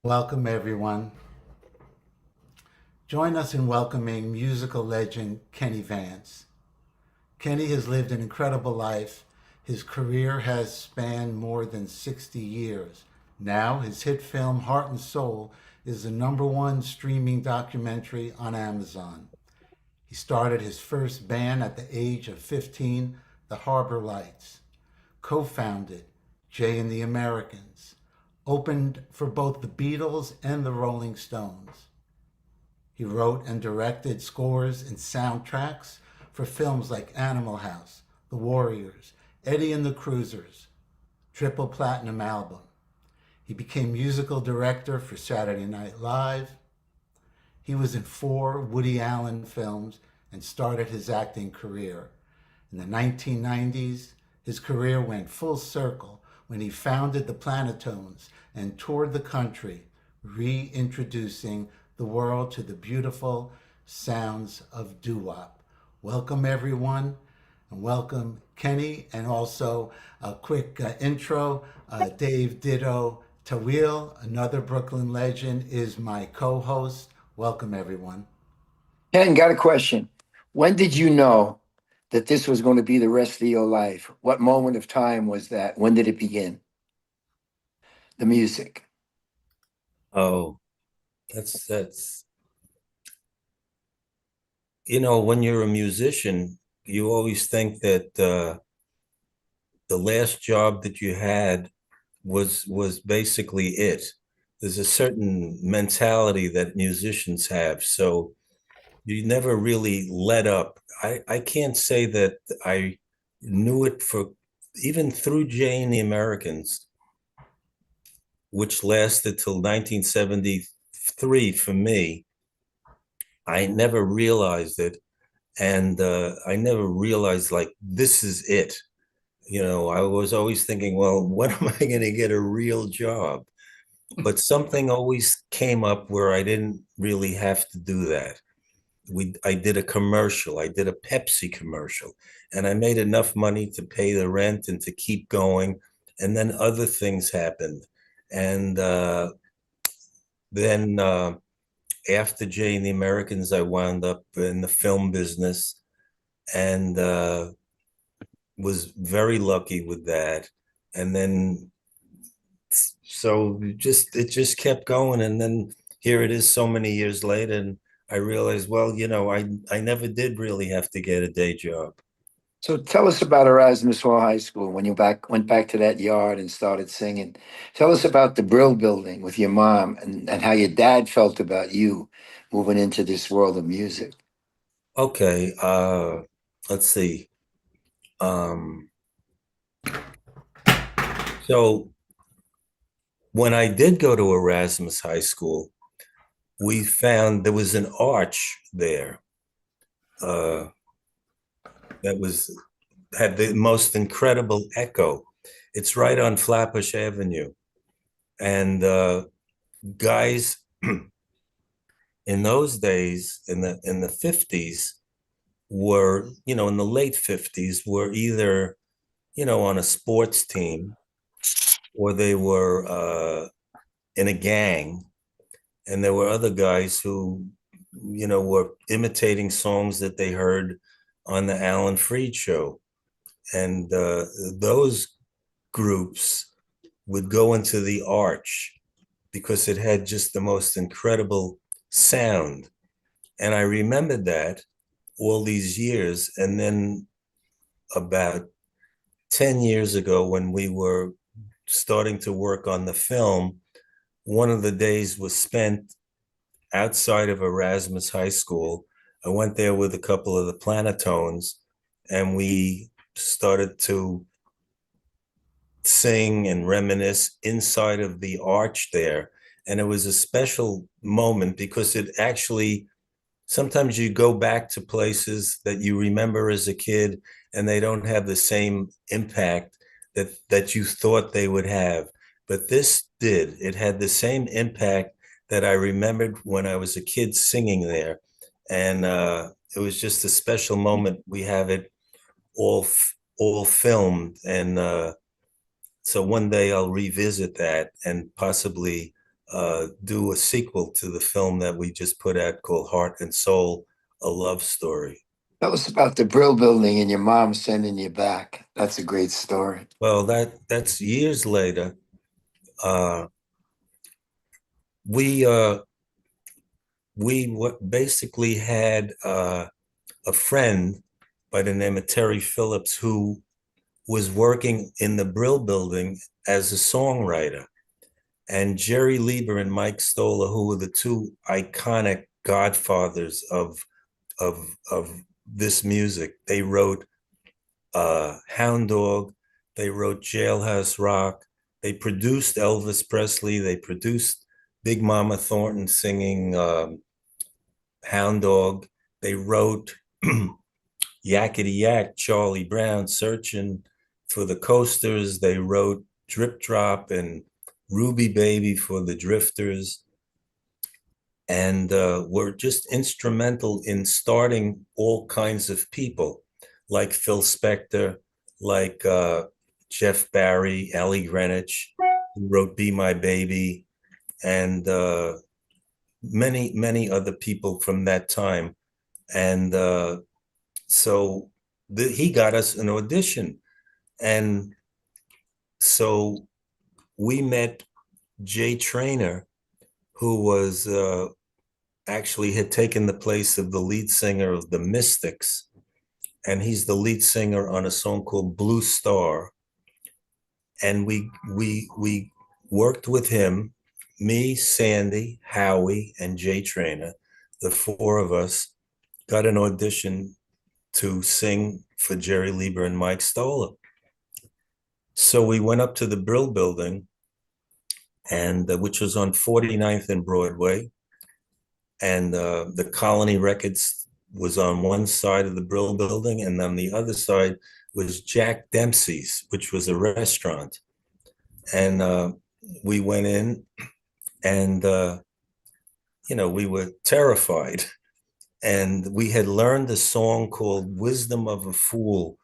Welcome, everyone. Join us in welcoming musical legend Kenny Vance. Kenny has lived an incredible life. His career has spanned more than 60 years. Now, his hit film Heart and Soul is the number one streaming documentary on Amazon. He started his first band at the age of 15, the Harbor Lights, co founded Jay and the Americans, opened for both the Beatles and the Rolling Stones. He wrote and directed scores and soundtracks for films like Animal House, The Warriors, Eddie and the Cruisers, triple platinum album. He became musical director for Saturday Night Live. He was in 4 Woody Allen films and started his acting career. In the 1990s, his career went full circle when he founded the Planetones and toured the country, reintroducing the world to the beautiful sounds of doo-wop. Welcome, everyone, and welcome, Kenny, and also a quick intro. Dave Ditto Tawil, another Brooklyn legend, is my co-host. Welcome, everyone. Ken, got a question. When did you know that this was going to be the rest of your life? What moment of time was that? When did it begin? The music. Oh, that's when you're a musician, you always think that the last job that you had was basically it. There's a certain mentality that musicians have, so you never really let up. I can't say that I knew it for even through Jay and the Americans, which lasted till 1973 for me. I never realized it. And I never realized like this is it. I was always thinking, well, when am I going to get a real job? But something always came up where I didn't really have to do that. I did a commercial. I did a Pepsi commercial, and I made enough money to pay the rent and to keep going. And then other things happened, and then after Jay and the Americans, I wound up in the film business and was very lucky with that. And then so it just kept going. And then here it is so many years later. And I realized, well, I never did really have to get a day job. So tell us about Erasmus Hall High School when you went back to that yard and started singing. Tell us about the Brill building with your mom and how your dad felt about you moving into this world of music. Okay, let's see. Um, so when I did go to Erasmus High School, we found there was an arch there uh, that had the most incredible echo. It's right on Flatbush Avenue, and guys in those days, in the 50s, were in the late 50s were either on a sports team or they were in a gang, and there were other guys who were imitating songs that they heard on the Alan Freed show. And those groups would go into the arch because it had just the most incredible sound. And I remembered that all these years. And then about 10 years ago, when we were starting to work on the film, one of the days was spent outside of Erasmus High School. I went there with a couple of the Planetones, and we started to sing and reminisce inside of the arch there. And it was a special moment because it actually, sometimes you go back to places that you remember as a kid and they don't have the same impact that you thought they would have. But this did. It had the same impact that I remembered when I was a kid singing there. And it was just a special moment. We have it all filmed. And so one day I'll revisit that and possibly do a sequel to the film that we just put out called Heart and Soul, A Love Story. Tell us about the Brill Building and your mom sending you back. That's a great story. Well, that's years later. Uh, we basically had a friend by the name of Terry Phillips who was working in the Brill Building as a songwriter. And Jerry Lieber and Mike Stoller, who were the two iconic godfathers of this music, they wrote Hound Dog, they wrote Jailhouse Rock, they produced Elvis Presley, they produced Big Mama Thornton singing Hound Dog, they wrote Yakety Yak, Charlie Brown, Searching for the Coasters, they wrote Drip Drop and Ruby Baby for the Drifters, and were just instrumental in starting all kinds of people like Phil Spector, like Jeff Barry, Ellie Greenwich, who wrote Be My Baby, and many, many other people from that time. And so he got us an audition. And so we met Jay Traynor, who was actually had taken the place of the lead singer of the Mystics. And he's the lead singer on a song called Blue Star. And we worked with him, me, Sandy, Howie, and Jay Traynor. The four of us got an audition to sing for Jerry Lieber and Mike Stoller. So we went up to the Brill Building, and which was on 49th and Broadway. And the Colony Records was on one side of the Brill Building, and on the other side was Jack Dempsey's, which was a restaurant. And we went in, and we were terrified. And we had learned a song called "Wisdom of a Fool"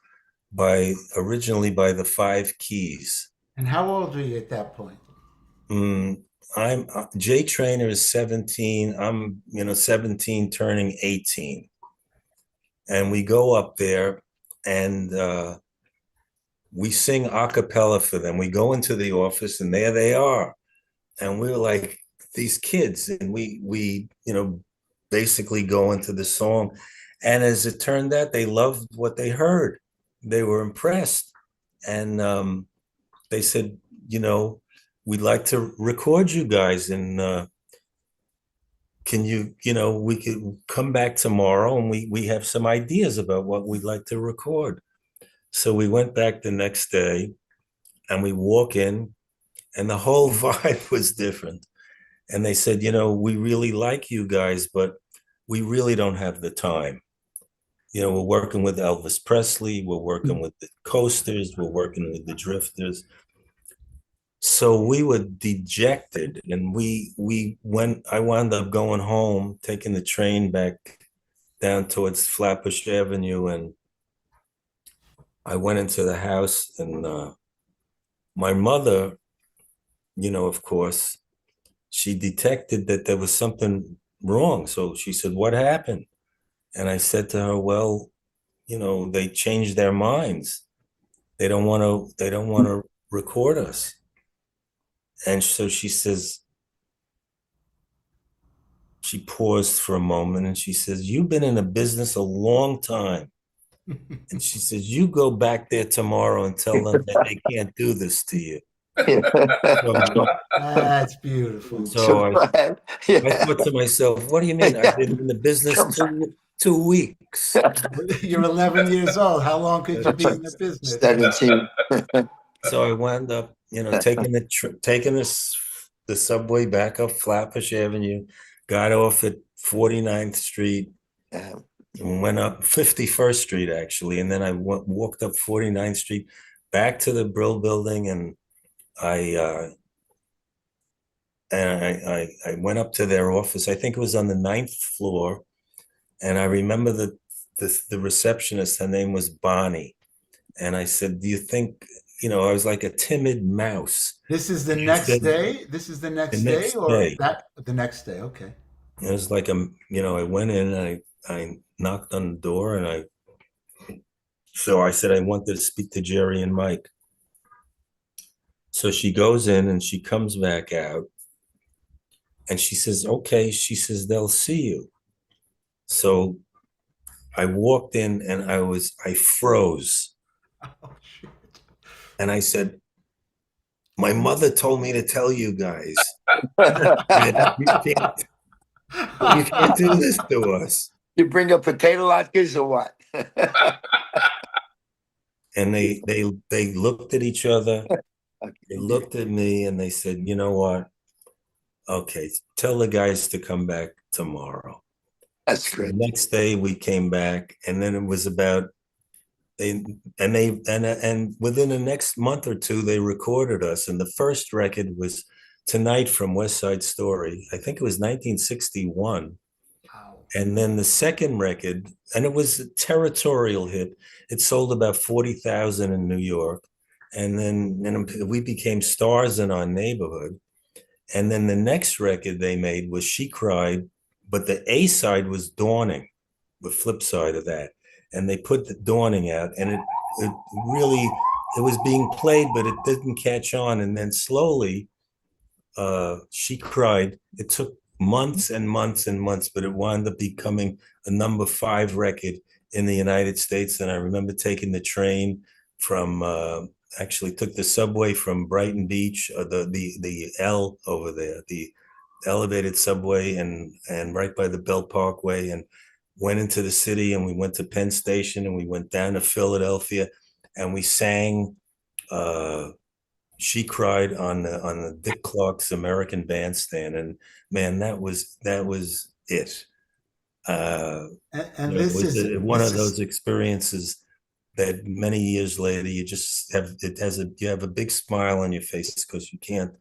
originally by the Five Keys. And how old were you at that point? I'm Jay Traynor is 17. I'm 17 turning 18. And we go up there and we sing a cappella for them. We go into the office and there they are. And we're like these kids, and we basically go into the song. And as it turned out, they loved what they heard. They were impressed. And they said, we'd like to record you guys, and can you, we could come back tomorrow, and we have some ideas about what we'd like to record. So we went back the next day, and we walk in, and the whole vibe was different. And they said, we really like you guys, but we really don't have the time. We're working with Elvis Presley, we're working with the Coasters, we're working with the Drifters. So we were dejected, and I wound up going home, taking the train back down towards Flatbush Avenue, and I went into the house, and my mother, of course, she detected that there was something wrong. So she said, "What happened?" And I said to her, "Well, they changed their minds. They don't want to record us." And so she says, she paused for a moment, and she says, "You've been in the business a long time." And she says, "You go back there tomorrow and tell them that they can't do this to you." That's beautiful. So I thought to myself, what do you mean? I've been in the business 2 weeks. You're 11 years old. How long could you be in the business? 17. So I wound up, taking the subway back up Flatbush Avenue, got off at 49th Street, and went up 51st Street actually, and then I walked up 49th Street back to the Brill Building, and I went up to their office. I think it was on the 9th floor, and I remember the receptionist. Her name was Bonnie, and I said, "Do you think I was like a timid mouse. This is the She next said day. This is the the next day, next or day, that the next day. Okay. it was like I went in and I knocked on the door and so I said I wanted to speak to Jerry and Mike. So she goes in and she comes back out and she says, okay, she says, they'll see you. So I walked in and I froze Oh shit. and I said, my mother told me to tell you guys that you can't do this to us. You bring up potato latkes or what? And they looked at each other, they looked at me and they said, you know what? Okay, tell the guys to come back tomorrow. That's The good. next day we came back, and then it was about and within the next month or two they recorded us, and the first record was Tonight from West Side Story. I think it was 1961. Wow. And then the second record, and it was a territorial hit. It sold about 40,000 in New York. And then we became stars in our neighborhood. And then the next record they made was She Cried, but the A side was Dawning, the flip side of that. And they put the Dawning out, and it really it was being played, but it didn't catch on. And then slowly, She Cried. It took months and months and months, but it wound up becoming a number 5 record in the United States. And I remember taking the train from actually took the subway from Brighton Beach, the L over there, the elevated subway, and right by the Belt Parkway, and went into the city, and we went to Penn Station, and we went down to Philadelphia, and we sang She Cried on the Dick Clark's American Bandstand, and man, that was it. And this Was is one of those experiences that many years later you just have you have a big smile on your face because you can't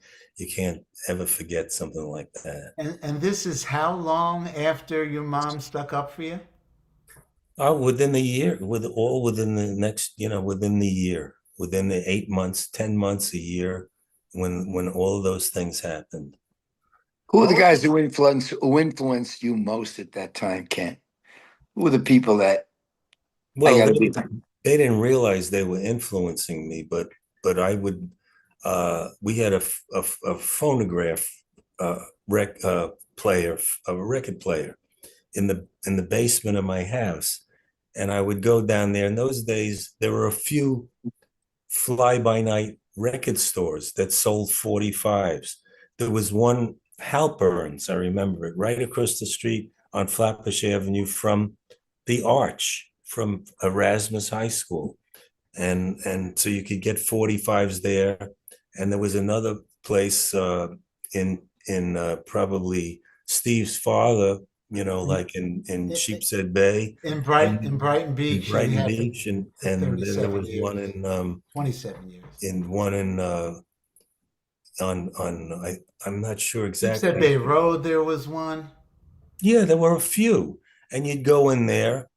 ever forget something like that. and this is how long after your mom stuck up for you? Oh, within the year, within the next, within the year, within the 8 months, 10 months, a year, when all of those things happened. Who are the What was guys who influenced you most at that time, Ken? Who are the people that I Well, gotta be? they didn't realize they were influencing me, but I would. We had a phonograph player, a record player in the basement of my house, and I would go down there. In those days, there were a few fly-by-night record stores that sold 45s. There was one, Halpern's, I remember it, right across the street on Flatbush Avenue from the Arch, from Erasmus High School. And so you could get 45s there. And there was another place in probably Steve's father, like in Sheepshead Bay, in and Brighton in Beach, and you Brighton had Beach, and for and then there 37 was one years, 27 years. in one in on I'm not sure Sheepshead exactly. Bay Road, there was one. Yeah, there were a few, and you'd go in there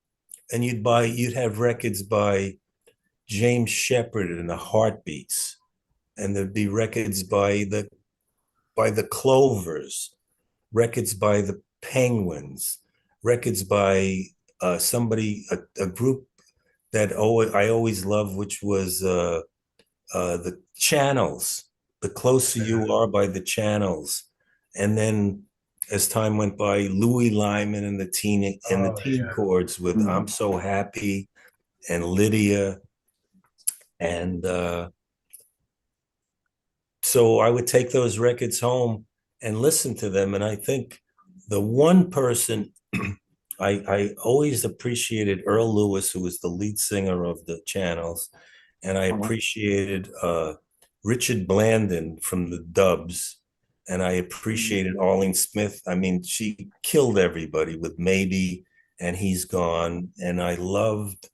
and you'd have records by James Shepherd and the Heartbeats, and there'd be records by the Clovers, records by the Penguins, records by a group that I always loved, which was the Channels. The Closer You Are by the Channels, and then as time went by, Louis Lyman and the Oh Teen yeah. Chords with I'm So Happy and Lydia, and so I would take those records home and listen to them. And I think the one person I always appreciated Earl Lewis, who was the lead singer of the Channels, and I appreciated Richard Blandon from the Dubs, and I appreciated Arlene Smith. I mean, she killed everybody with Maybe and He's Gone, and I loved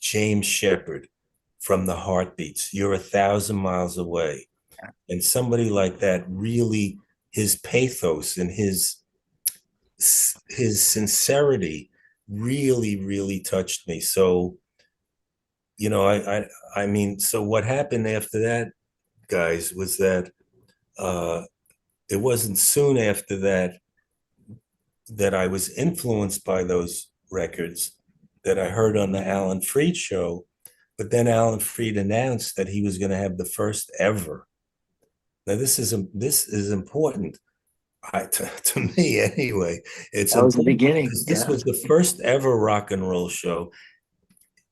James Shepherd from the Heartbeats. You're 1,000 miles away, and somebody like that really, his pathos and his sincerity really touched me. So you know, I mean, so what happened after that, guys, was that uh, it wasn't soon after that that I was influenced by those records that I heard on the Alan Freed show. But then Alan Freed announced that he was going to have the first ever. Now this is important to me anyway. It's That was the important beginning. because this Yeah. was the first ever rock and roll show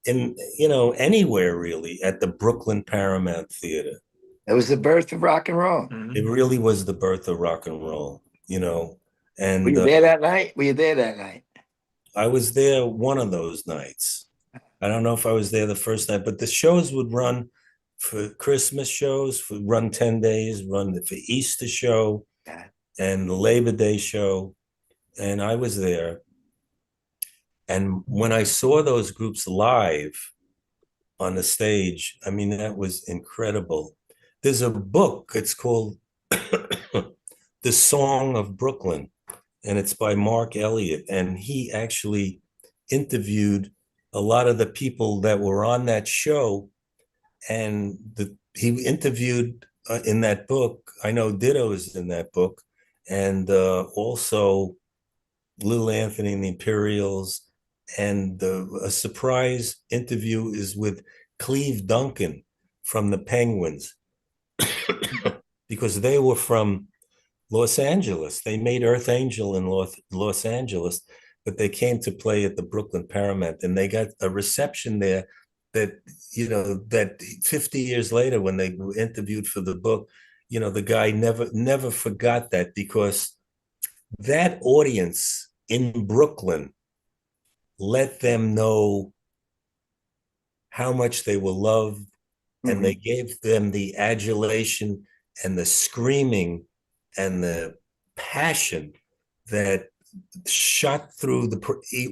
in anywhere really at the Brooklyn Paramount Theater. It was the birth of rock and roll. It really was the birth of rock and roll, Were and you there that night? Were you there that night? I was there one of those nights. I don't know if I was there the first night, but the shows would run for Christmas shows, would run 10 days, run for Easter show Yeah. and the Labor Day show. And I was there. And when I saw those groups live on the stage, I mean, that was incredible. There's a book, it's called The Song of Brooklyn, and it's by Mark Elliott. And he actually interviewed a lot of the people that were on that show. And he interviewed in that book, I know Ditto is in that book, and also Little Anthony and the Imperials. And a surprise interview is with Cleve Duncan from the Penguins, because they were from Los Angeles. They made Earth Angel in Los Angeles, but they came to play at the Brooklyn Paramount, and they got a reception there that, that 50 years later, when they were interviewed for the book, the guy never forgot that, because that audience in Brooklyn let them know how much they were loved, and they gave them the adulation and the screaming and the passion that shot through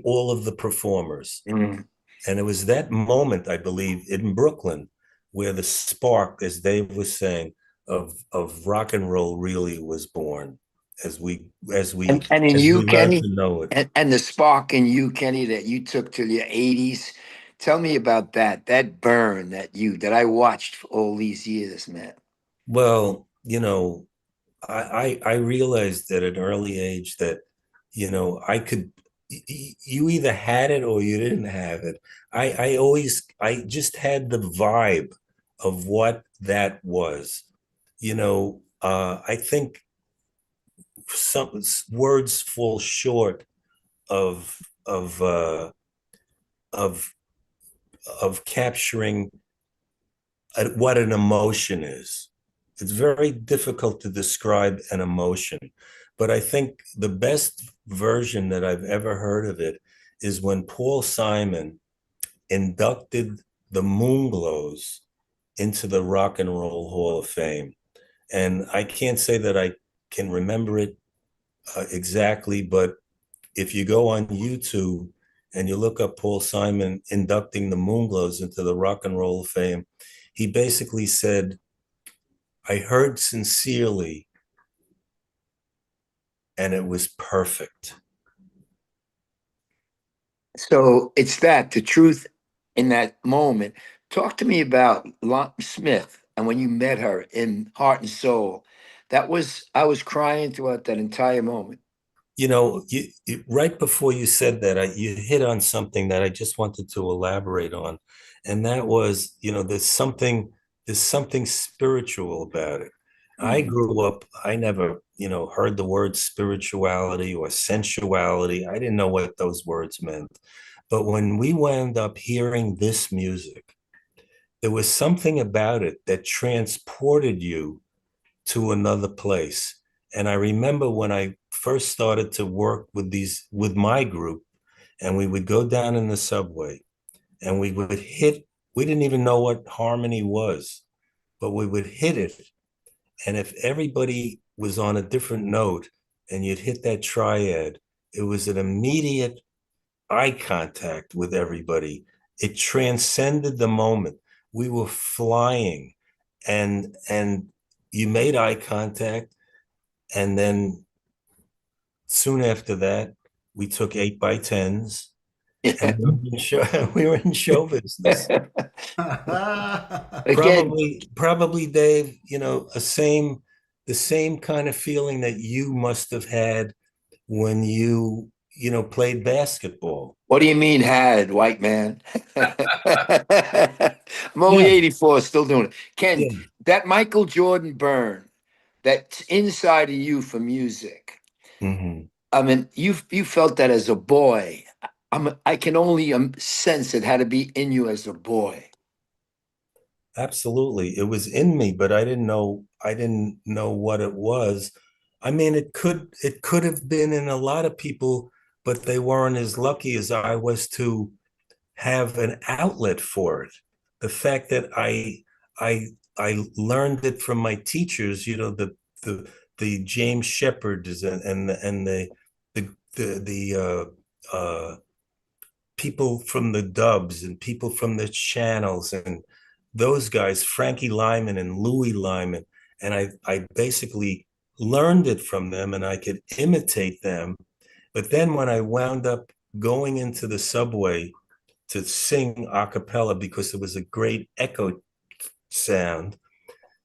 all of the performers. Mm. And it was that moment, I believe, in Brooklyn, where the spark, as Dave was saying, of rock and roll really was born, as we And in you, learned Kenny, to know it. and the spark in you, Kenny, that you took to your 80s. Tell me about that burn that I watched for all these years, man. Well, I realized at an early age that, I could, you either had it or you didn't have it. I just had the vibe of what that was. I think some words fall short of of uh, of of capturing what an emotion is. It's very difficult to describe an emotion, but I think the best version that I've ever heard of it is when Paul Simon inducted the Moonglows into the Rock and Roll Hall of Fame. And I can't say that I can remember it exactly, but if you go on YouTube and you look up Paul Simon inducting the Moonglows into the Rock and Roll of Fame, he basically said, I heard sincerely, and it was perfect. So it's the truth in that moment. Talk to me about Lon Smith and when you met her in Heart and Soul. I was crying throughout that entire moment. Right before you said that, you hit on something that I just wanted to elaborate on, and that was, there's something spiritual about it. I grew up, I never, heard the word spirituality or sensuality. I didn't know what those words meant. But when we wound up hearing this music, there was something about it that transported you to another place. And I remember when I first started to work with my group, and we would go down in the subway and we didn't even know what harmony was, but we would hit it. And if everybody was on a different note and you'd hit that triad, it was an immediate eye contact with everybody. It transcended the moment. We were flying, and you made eye contact, and then soon after that, we took 8x10s and we were in show business. Again, Probably, Dave, the same kind of feeling that you must have had when played basketball. what do you mean had, white man? I'm only Yeah, 84, still doing it. Ken, yeah. that Michael Jordan burn that's inside of you for music. Hmm. I mean, you felt that as a boy. I can only sense it had to be in you as a boy. Absolutely. It was in me, but I didn't know what it was. I mean, it could have been in a lot of people, but they weren't as lucky as I was to have an outlet for it. The fact that I I learned it from my teachers, the the James Shepherds and the people from the Dubs and people from the Channels and those guys, Frankie Lyman and Louis Lyman. And I basically learned it from them and I could imitate them. But then when I wound up going into the subway to sing a cappella because it was a great echo sound,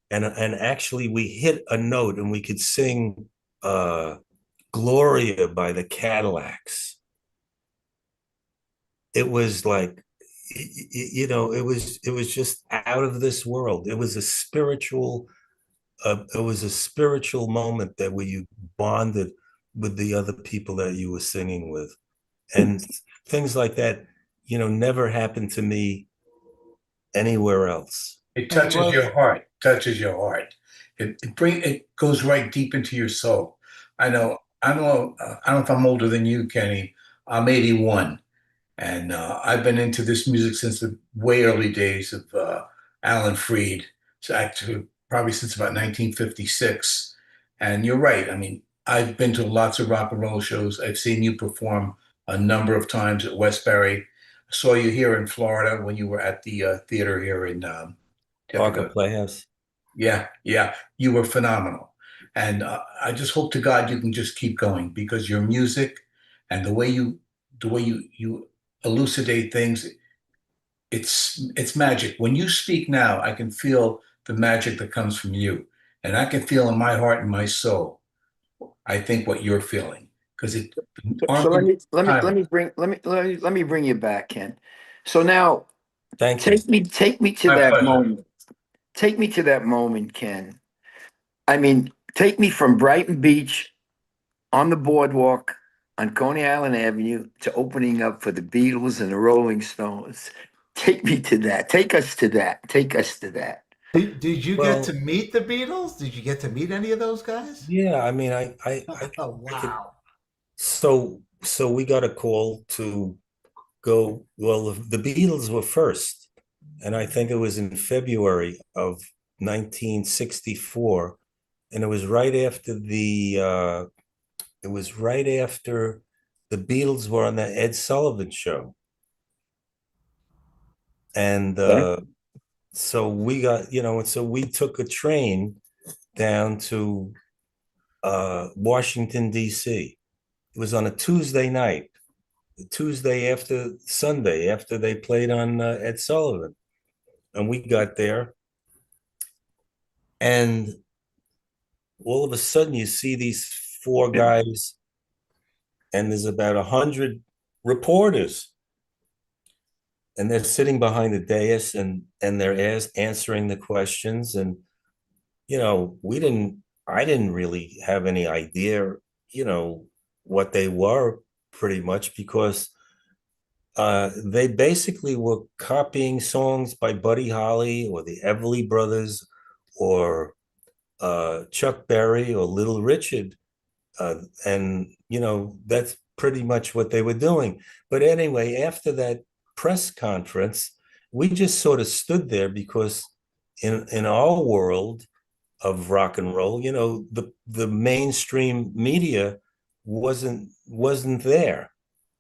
and actually we hit a note and we could sing Gloria by the Cadillacs. It was like, it was just out of this world. It was a spiritual moment that where you bonded with the other people that you were singing with, and things like that never happened to me anywhere else. It And touches growth. your heart, touches your heart. It goes right deep into your soul. I don't know if I'm older than you, Kenny. I'm 81, and I've been into this music since the way early days of Alan Freed. So actually, probably since about 1956. And you're right. I mean, I've been to lots of rock and roll shows. I've seen you perform a number of times at Westbury. I saw you here in Florida when you were at the theater here in Parker Ithaca. Playhouse. Yeah, yeah, you were phenomenal. And I just hope to God you can just keep going because your music and the way you elucidate things, it's magic. When you speak now, I can feel the magic that comes from you. And I can feel in my heart and my soul, I think what you're feeling. Because it So let army me let me let silent. me bring let me bring you back, Ken. So now Thank you. take me to My that pleasure. moment. Take me to that moment, Ken. I mean, take me from Brighton Beach on the boardwalk on Coney Island Avenue to opening up for the Beatles and the Rolling Stones. Take me to that. Take us to that. Take us to that. Did you get to Well, meet the Beatles? Did you get to meet any of those guys? yeah, I mean, Oh, I could. wow. So we got a call to go. Well, the Beatles were first, and I think it was in February of 1964, and it was right after the Beatles were on the Ed Sullivan Show, and Okay. so we took a train down to Washington D.C. It was on a Tuesday night, the Tuesday after Sunday, after they played on Ed Sullivan. And we got there, and all of a sudden you see these four guys, and there's about 100 reporters, and they're sitting behind the dais, and they're answering the questions. And I didn't really have any idea, you know, what they were, pretty much, because they basically were copying songs by Buddy Holly or the Everly Brothers or Chuck Berry or Little Richard. And, that's pretty much what they were doing. But anyway, after that press conference, we just sort of stood there because in our world of rock and roll, the mainstream media wasn't there,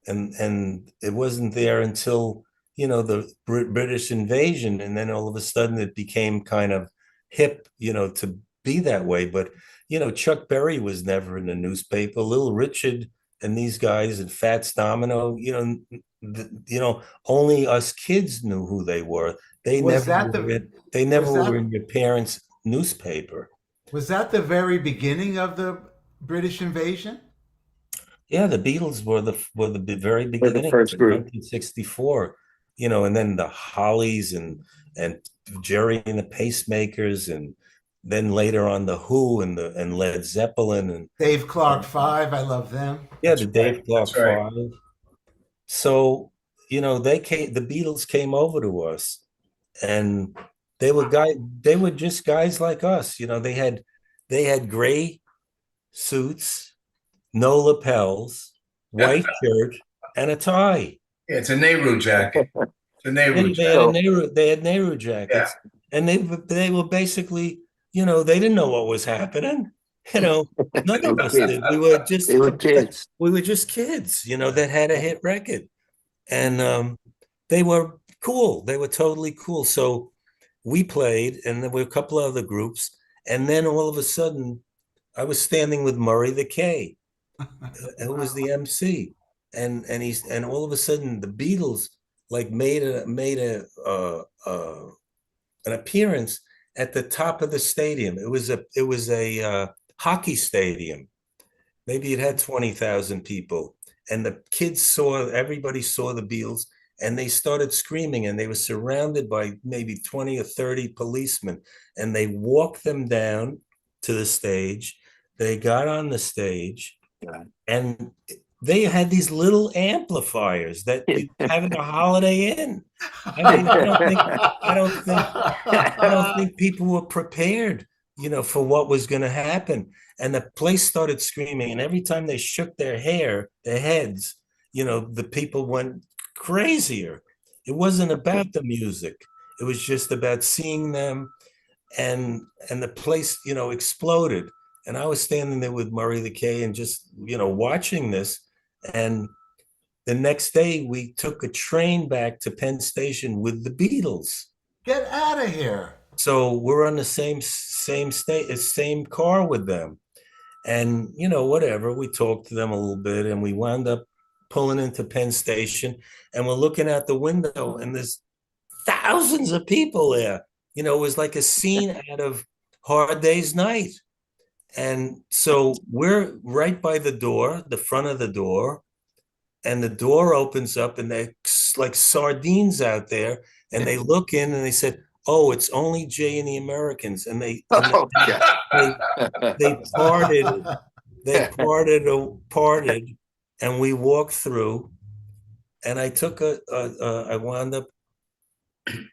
and it wasn't there until the British invasion, and then all of a sudden it became kind of hip, to be that way. But Chuck Berry was never in the newspaper. Little Richard and these guys and Fats Domino, only us kids knew who they were. They Was never that were the in, they never was were that in your parents' newspaper. was that the very beginning of the British invasion? Yeah, the Beatles were the very For the beginning of first it, group. 1964. And then the Hollies and Jerry and the Pacemakers, and then later on the Who and Led Zeppelin, and Dave Clark Five, I love them. yeah, That's the right. Dave Clark That's right. Five. So the Beatles came over to us, and they were just guys like us. They had gray suits, no lapels, white shirt, and a tie. Yeah, it's a Nehru jacket. It's a Nehru They jacket. had a So Nehru, they had Nehru Yeah. jackets, and they were basically, they didn't know what was happening. You know, None they of were us kids. did. We were just kids, that had a hit record, and they were cool. They were totally cool. So we played, and there were a couple of other groups, and then all of a sudden, I was standing with Murray the K, who was the MC, and all of a sudden the Beatles like made an appearance at the top of the stadium. It was a hockey stadium. Maybe it had 20,000 people, and everybody saw the Beatles, and they started screaming, and they were surrounded by maybe 20 or 30 policemen, and they walked them down to the stage. They got on the stage, Yeah. and they had these little amplifiers that you have at a Holiday Inn. I mean, I don't think, I don't think people were prepared, for what was going to happen. And the place started screaming, and every time they shook their heads, the people went crazier. It wasn't about the music. It was just about seeing them, and the place, exploded. And I was standing there with Murray the K and just, watching this. And the next day we took a train back to Penn Station with the Beatles. Get out of here. So we're on the same car with them. And whatever, we talked to them a little bit, and we wound up pulling into Penn Station, and we're looking out the window, and there's thousands of people there. It was like a scene out of Hard Day's Night. And so we're right by the front of the door, and the door opens up, and they're like sardines out there, and they look in, and they said, "Oh, it's only Jay and the Americans," and they Oh, God. they parted, parted, and we walked through, and I wound up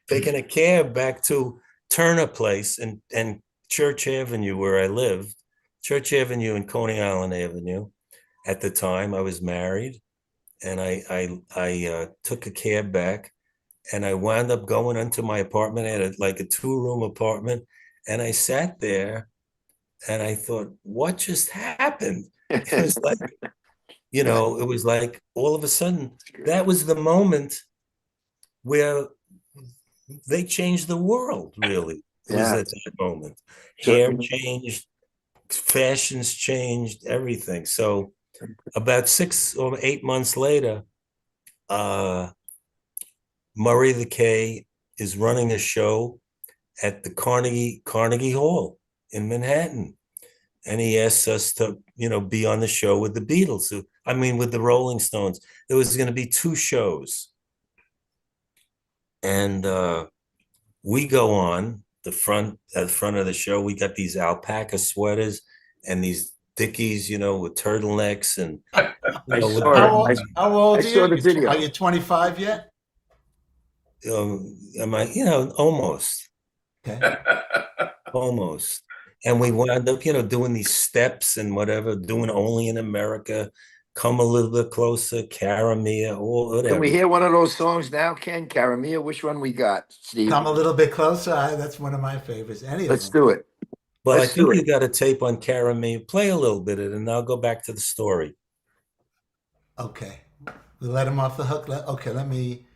taking a cab back to Turner Place and Church Avenue, where I lived, Church Avenue and Coney Island Avenue. At the time, I was married, and I took a cab back, and I wound up going into my apartment. I had like a 2-room apartment, and I sat there, and I thought, what just happened? It was like, it was like all of a sudden, that was the moment where they changed the world, really. It was Yeah. at that moment. Hair Certainly. changed, fashions changed, everything. So about 6 or 8 months later, uh, Murray the K is running a show at the Carnegie Hall in Manhattan. And he asked us to, be on the show with the Beatles. With the Rolling Stones. There was going to be 2 shows. And we go on at the front of the show. We got these alpaca sweaters and these Dickies, with turtlenecks, and I with saw How it. old, how old I are saw the you? video. Are you 25 yet? am I, almost. Okay. Almost. And we wound up, doing these steps and whatever, doing Only in America, Come a Little Bit Closer, Caramia, or Can whatever. we hear one of those songs now, Ken? Caramia, which one we got, Steve? Come a little bit closer. That's one of my favorites. Any of Let's them. do it. Well, I Let's think do you it. got a tape on Caramia. Play a little bit of it, and I'll go back to the story. Okay. We let him off the hook. Okay, let me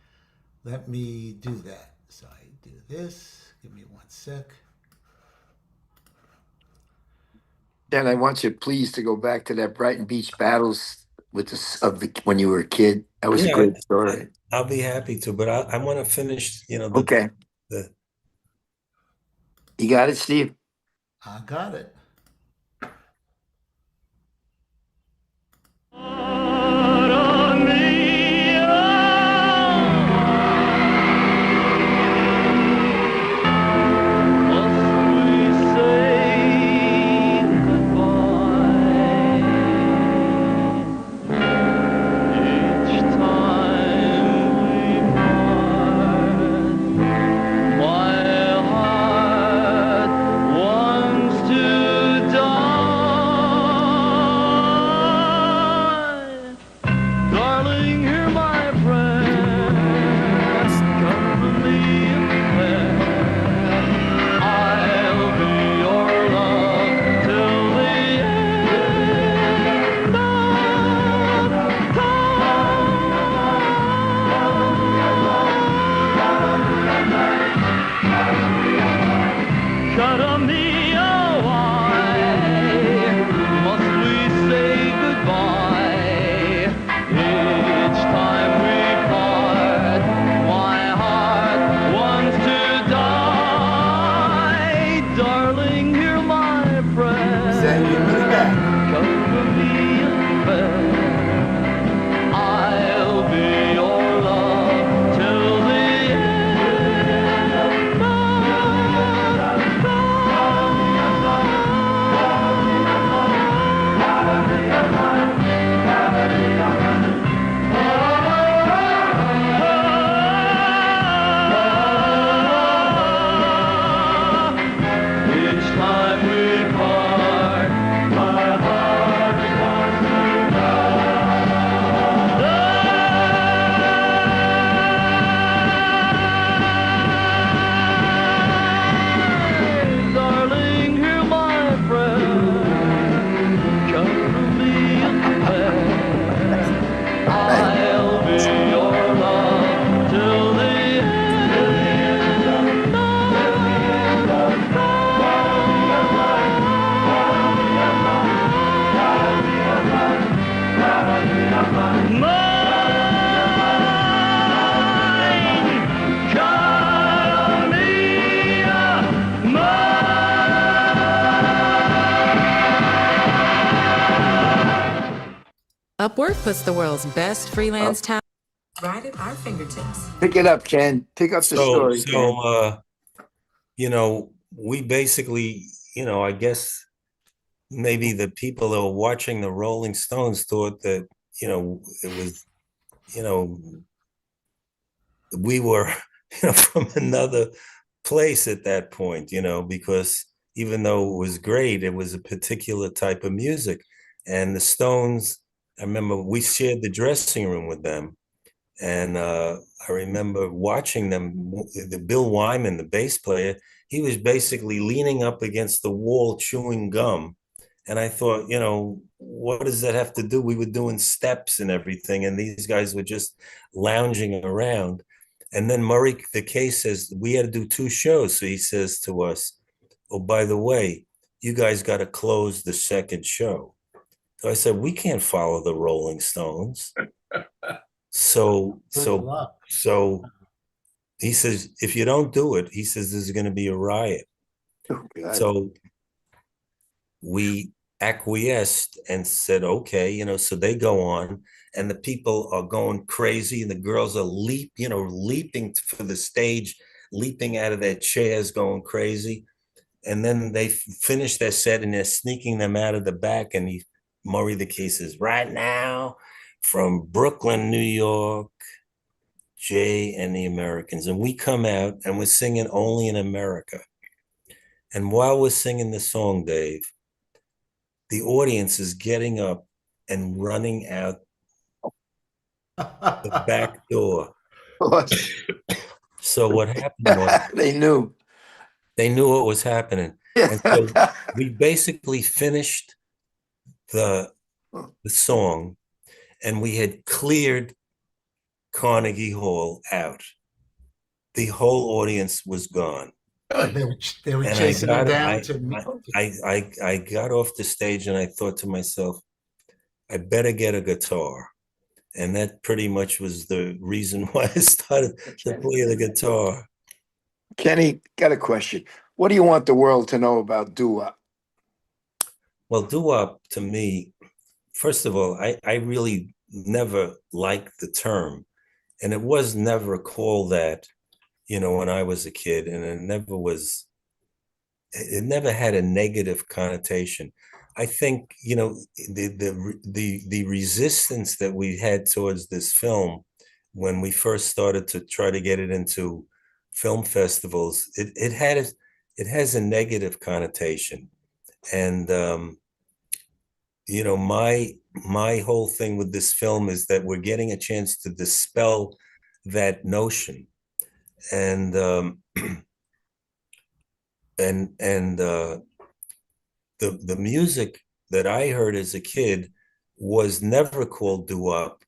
do that. So I do this. Give me 1 sec. Ken, I want you please to go back to that Brighton Beach Battles with this of the when you were a kid? That was a Yeah, great story. I'll be happy to, but I want to finish, Okay, the you got it, Steve. I got it. Send your money back. Upwork puts the world's best freelance talent right at our fingertips. Pick it up, Ken. Pick up the so story, Ken. we basically, I guess maybe the people that were watching the Rolling Stones thought that, it was, you know, we were from another place at that point, because even though it was great, it was a particular type of music. And the Stones, I remember we shared the dressing room with them. And I remember watching them, the Bill Wyman, the bass player, he was basically leaning up against the wall chewing gum. And I thought, what does that have to do? We were doing steps and everything, and these guys were just lounging around. And then Murray, the case says, we had to do 2 shows. So he says to us, oh, by the way, you guys got to close the second show. So I said, we can't follow the Rolling Stones. So he says, if you don't do it, he says, there's going to be a riot. Oh, God. So we acquiesced and said, okay, so they go on and the people are going crazy and the girls are leaping for the stage, leaping out of their chairs, going crazy. And then they finish their set and they're sneaking them out of the back. And Murray the Case says, right now from Brooklyn, New York, Jay and the Americans. And we come out and we're singing Only in America. And while we're singing the song, Dave, the audience is getting up and running out the back door. So what happened was They knew. They knew what was happening. And so we basically finished the song and we had cleared Carnegie Hall out. The whole audience was gone. They were And chasing them down I got off the stage and I thought to myself, I better get a guitar. And that pretty much was the reason why I started to play the guitar. Kenny, got a question. What do you want the world to know about doo-wop? Well, doo-wop to me, first of all, I really never liked the term. And it was never called that, when I was a kid. And it never had a negative connotation. I think, the resistance that we had towards this film when we first started to try to get it into film festivals, it has a negative connotation. And my whole thing with this film is that we're getting a chance to dispel that notion. And the music that I heard as a kid was never called doo-wop.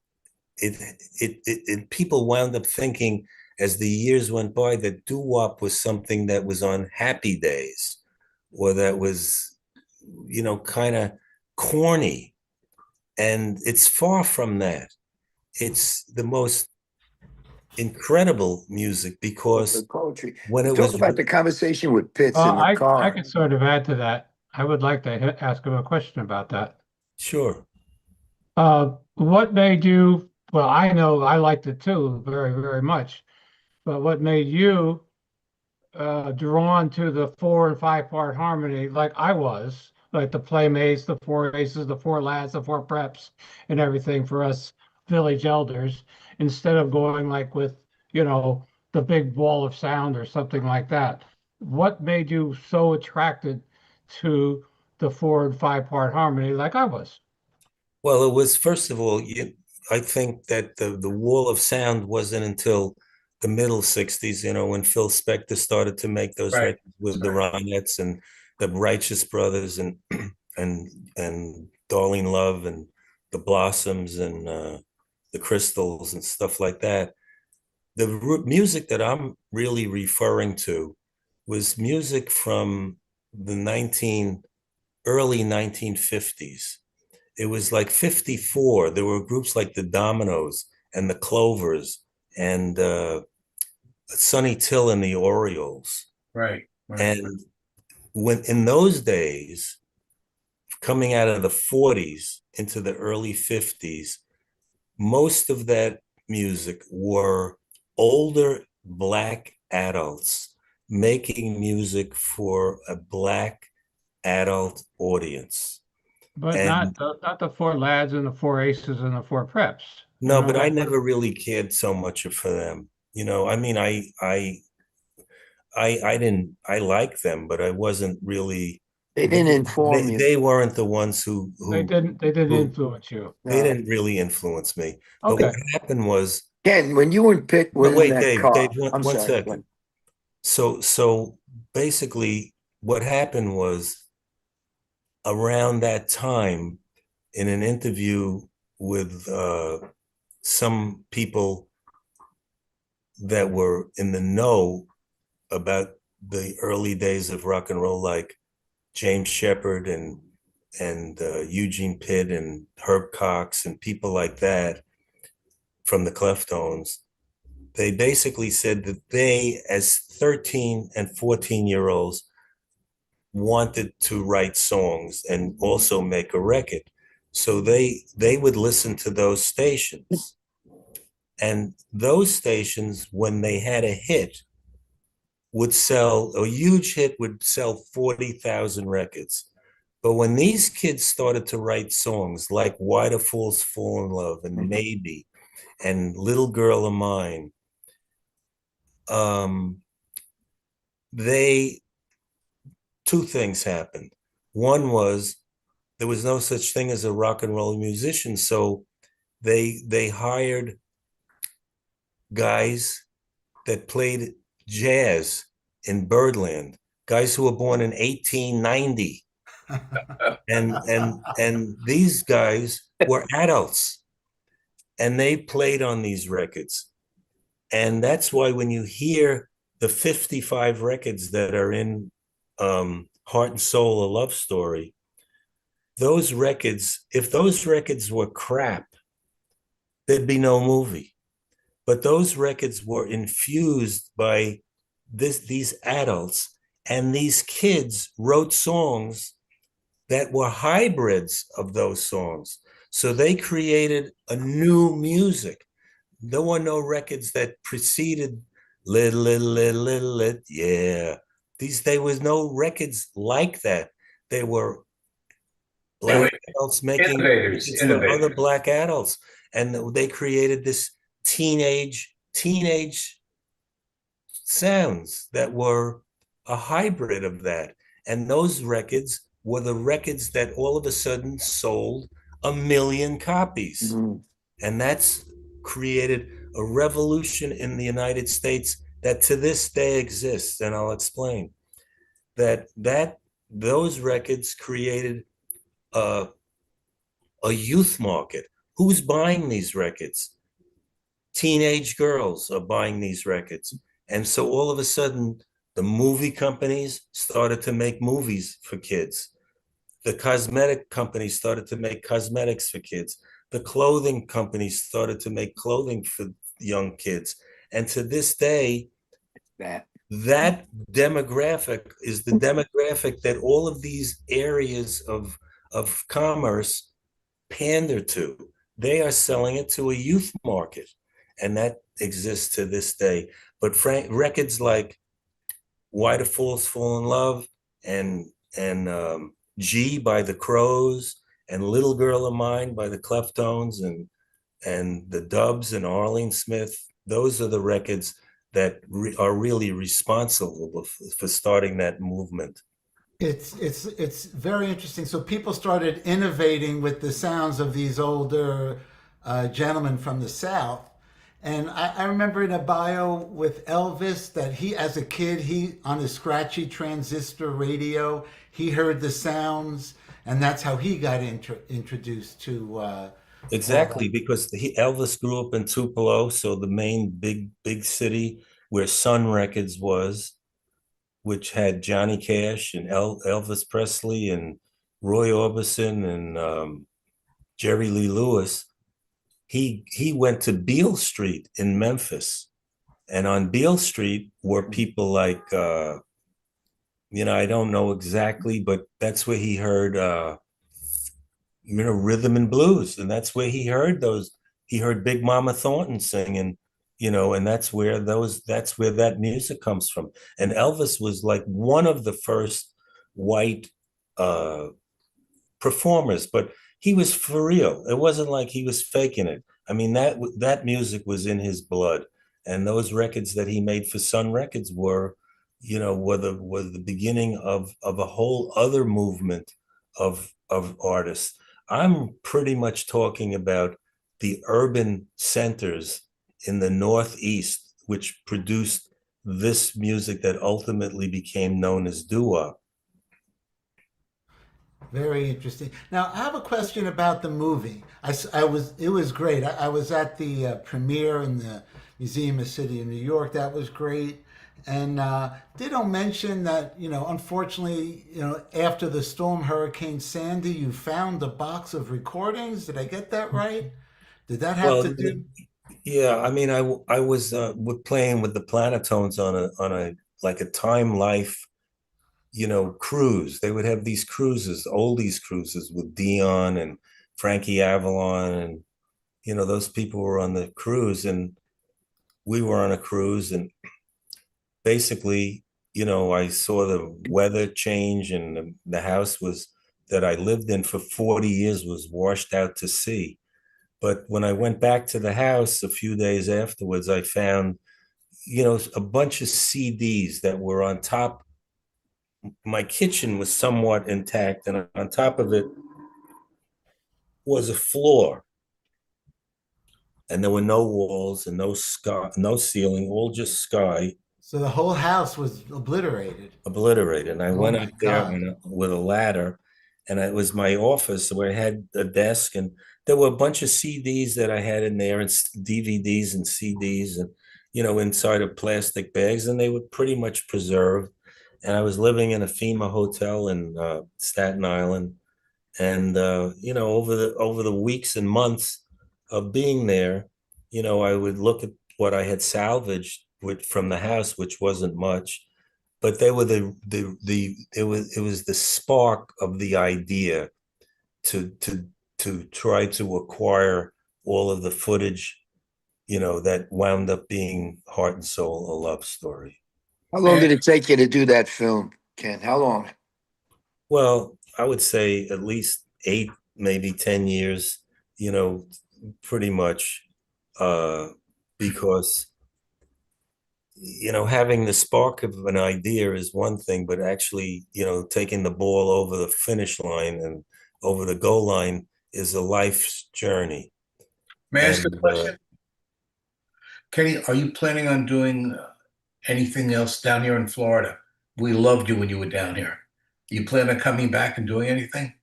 It people wound up thinking as the years went by that doo-wop was something that was on happy days, or that was, kind of corny. And it's far from that. It's the most incredible music, because The poetry. when it Talk was about the conversation with Pitts in the I car. could sort of add to that. I would like to ask him a question about that. sure. What made you, well, I know I liked it too, very, very much, but what made you drawn to the 4 and 5 part harmony like I was, like the Playmates, the Four Aces, the Four Lads, the Four Preps, and everything for us village elders, instead of going like with, the big wall of sound or something like that? What made you so attracted to the 4 and 5 part harmony like I was? Well, it was, first of all, I think that the wall of sound wasn't until the middle 60s, when Phil Spector started to make those Right. records with the Ronettes and the Righteous Brothers and and Darlene Love and the Blossoms and the Crystals and stuff like that. The music that I'm really referring to was music from the early 1950s. It was like 54. There were groups like the Dominoes and the Clovers and Sonny Till and the Orioles. Right. Right. And when in those days, coming out of the 40s into the early 50s, most of that music were older Black adults making music for a Black adult audience. But And not the Four Lads and the Four Aces and the Four Preps. no, but I never really cared so much for them. I mean, I didn't, I like them, but I wasn't really, They didn't inform you. they weren't the ones They didn't who influence you. they No. didn't really influence me. But Okay. what happened was, Ken, when you and Pitt were but in wait, that Dave, car, one, I'm one sorry. second. So basically what happened was, around that time, in an interview with some people that were in the know about the early days of rock and roll, like James Shepard and Eugene Pitt and Herb Cox and people like that from the Cleftones, they basically said that they, as 13 and 14-year-olds, wanted to write songs and also make a record. So they would listen to those stations. And those stations, when they had a hit, would sell, a huge hit would sell 40,000 records. But when these kids started to write songs like Why Do Fools Fall in Love and Maybe and Little Girl of Mine, two things happened. One was, there was no such thing as a rock and roll musician, so they hired guys that played jazz in Birdland, guys who were born in 1890. And these guys were adults, and they played on these records. And that's why when you hear the 55 records that are in Heart and Soul, A Love Story, those records, if those records were crap, there'd be no movie. But those records were infused by these adults, and these kids wrote songs that were hybrids of those songs. So they created a new music. There were no records that preceded little, little, little, little, little, yeah. There was no records like that. They were They were black adults making innovators, records for other innovators. black adults. And they created this teenage sounds that were a hybrid of that. And those records were the records that all of a sudden sold 1 million copies. Mhm. And that's created a revolution in the United States that to this day exists. And I'll explain that those records created a, a youth market. Who's buying these records? Teenage girls are buying these records. And so all of a sudden, the movie companies started to make movies for kids. The cosmetic companies started to make cosmetics for kids. The clothing companies started to make clothing for young kids. And to this day, That. that demographic is the demographic that all of these areas of commerce pander to. They are selling it to a youth market, and that exists to this day. But records like Why Do Fools Fall in Love and G by the Crows and Little Girl of Mine by the Cleftones and the Dubs and Arlene Smith, those are the records that are really responsible for starting that movement. It's very interesting. So people started innovating with the sounds of these older gentlemen from the South. And I remember in a bio with Elvis that he, as a kid, he on a scratchy transistor radio, he heard the sounds, and that's how he got introduced to Exactly, because Elvis grew up in Tupelo, so the main big city where Sun Records was, which had Johnny Cash and Elvis Presley and Roy Orbison and Jerry Lee Lewis. He went to Beale Street in Memphis, and on Beale Street were people like I don't know exactly, but that's where he heard rhythm and blues, and that's where he heard those. He heard Big Mama Thornton singing, and that's where that music comes from. And Elvis was like one of the first white uh, performers, but he was for real. It wasn't like he was faking it. I mean, that music was in his blood, and those records that he made for Sun Records were the beginning of a whole other movement of artists. I'm pretty much talking about the urban centers in the Northeast, which produced this music that ultimately became known as doo-wop. Very interesting. Now, I have a question about the movie. It was great. I was at the premiere in the Museum of City in New York. That was great. And Ditto mention that, unfortunately, after the storm Hurricane Sandy, you found a box of recordings. Did I get that right? Did that have to Well, do? yeah, I mean, I was playing with the Planetones on a like a Time Life, cruise. They would have these cruises, oldies cruises with Dion and Frankie Avalon, and those people were on the cruise, and we were on a cruise, and basically, I saw the weather change, and the house that I lived in for 40 years was washed out to sea. But when I went back to the house a few days afterwards, I found, a bunch of CDs that were on top. My kitchen was somewhat intact, and on top of it was a floor, and there were no walls and no sky, no ceiling, all just sky, So the whole house was obliterated. obliterated. And I Oh went my up there God. with a ladder, and it was my office where I had a desk, and there were a bunch of CDs that I had in there, and DVDs and CDs, and inside of plastic bags, and they were pretty much preserved. And I was living in a FEMA hotel in Staten Island, And over the weeks and months of being there, I would look at what I had salvaged from the house, which wasn't much, but they were it was the spark of the idea to try to acquire all of the footage, that wound up being Heart and Soul, a love story. How long Man, did it take you to do that film, Ken? How long? Well, I would say at least 8, maybe 10 years, pretty much, because, having the spark of an idea is one thing, but actually, taking the ball over the finish line and over the goal line is a life's journey. may I ask a And question? Kenny, are you planning on doing anything else down here in Florida? We loved you when you were down here. You plan on coming back and doing anything?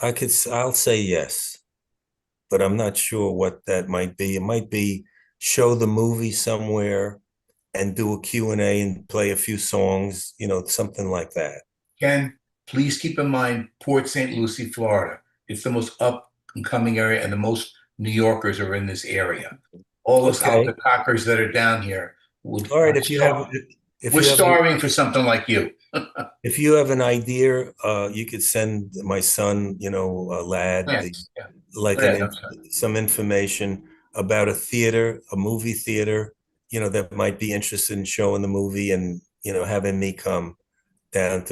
I'll say yes, but I'm not sure what that might be. It might be show the movie somewhere and do a Q&A and play a few songs, something like that. Ken, please keep in mind Port St. Lucie, Florida. It's the most up and coming area, and the most New Yorkers are in this area. All us Okay. alcockers that are down here would All right. If you have, if we're you have, starving for something like you. if you have an idea, you could send my son, a lad, Yes. Yeah. like Go ahead, I'm sorry. some information about a theater, a movie theater, that might be interested in showing the movie and, having me come down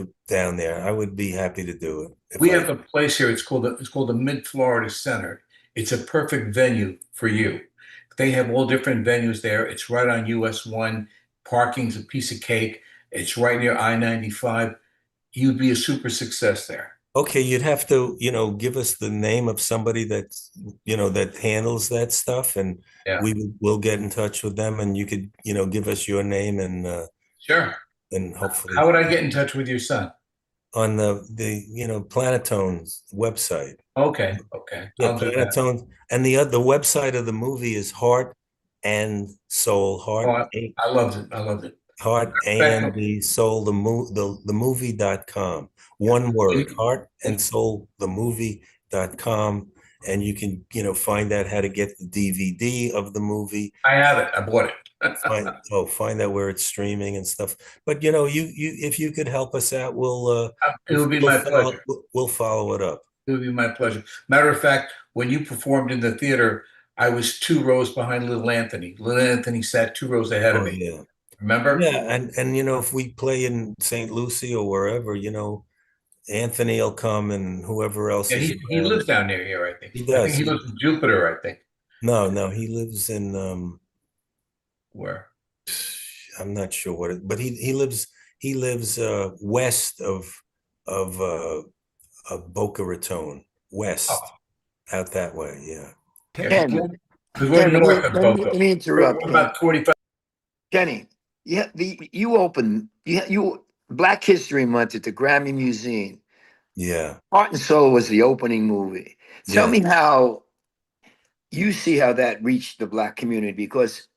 there. I would be happy to do it if We I. have a place here. It's called the Mid Florida Center. It's a perfect venue for you. They have all different venues there. It's right on US 1. Parking's a piece of cake. It's right near I-95. You'd be a super success there. Okay, you'd have to, give us the name of somebody that handles that stuff, and Yeah, we'll get in touch with them, and you could, give us your name sure. and hopefully How would I get in touch with your son? on the Planetone's website. Okay, okay. Yeah, I'll do that. Planetone, and the website of the movie is Heart and Soul, Oh, I loved it. I loved it. Heart and the Soul, the movie.com. One word, Heart and Soul, the movie.com. And you can, find out how to get the DVD of the movie. I have it. I bought it. Find out where it's streaming and stuff. But if you could help us out, It would be my pleasure. we'll follow it up. It would be my pleasure. Matter of fact, when you performed in the theater, I was 2 rows behind Little Anthony. Little Anthony sat 2 rows ahead of Oh me. yeah. Remember? Yeah, and if we play in St. Lucie or wherever, Anthony will come and whoever else Yeah, is he around. lives down near here, I think. He I think does. he lives in Jupiter, I think. No, he lives in Where? I'm not sure but he lives west of Boca Raton, Oh, west, out that way, yeah. yeah, Ken, because we're Ken, north of let Boca. me We're interrupt, Ken. about 45. Kenny, yeah, you opened you Black History Month at the Grammy Museum. Yeah. Heart and Soul was the opening movie. Tell Yeah. me how you see how that reached the Black community, because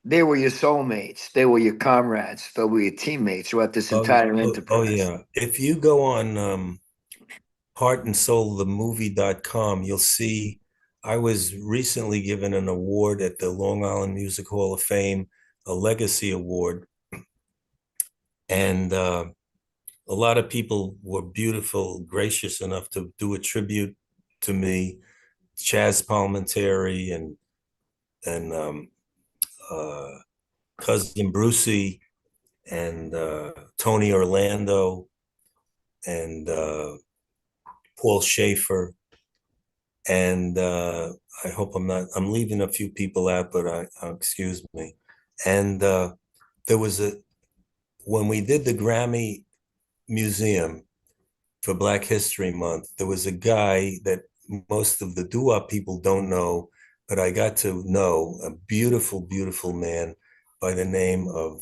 they were your soulmates, they were your comrades, they were your teammates throughout this entire Oh enterprise. yeah. If you go on Heart and Soul, the movie.com, you'll see I was recently given an award at the Long Island Music Hall of Fame, a legacy award. And a lot of people were beautiful, gracious enough to do a tribute to me. Chaz Palminteri and uh, cousin Brucey and Tony Orlando and Paul Schaefer. And I hope I'm leaving a few people out, but excuse me. And there was when we did the Grammy Museum for Black History Month, there was a guy that most of the doo-wop people don't know, but I got to know, a beautiful, beautiful man by the name of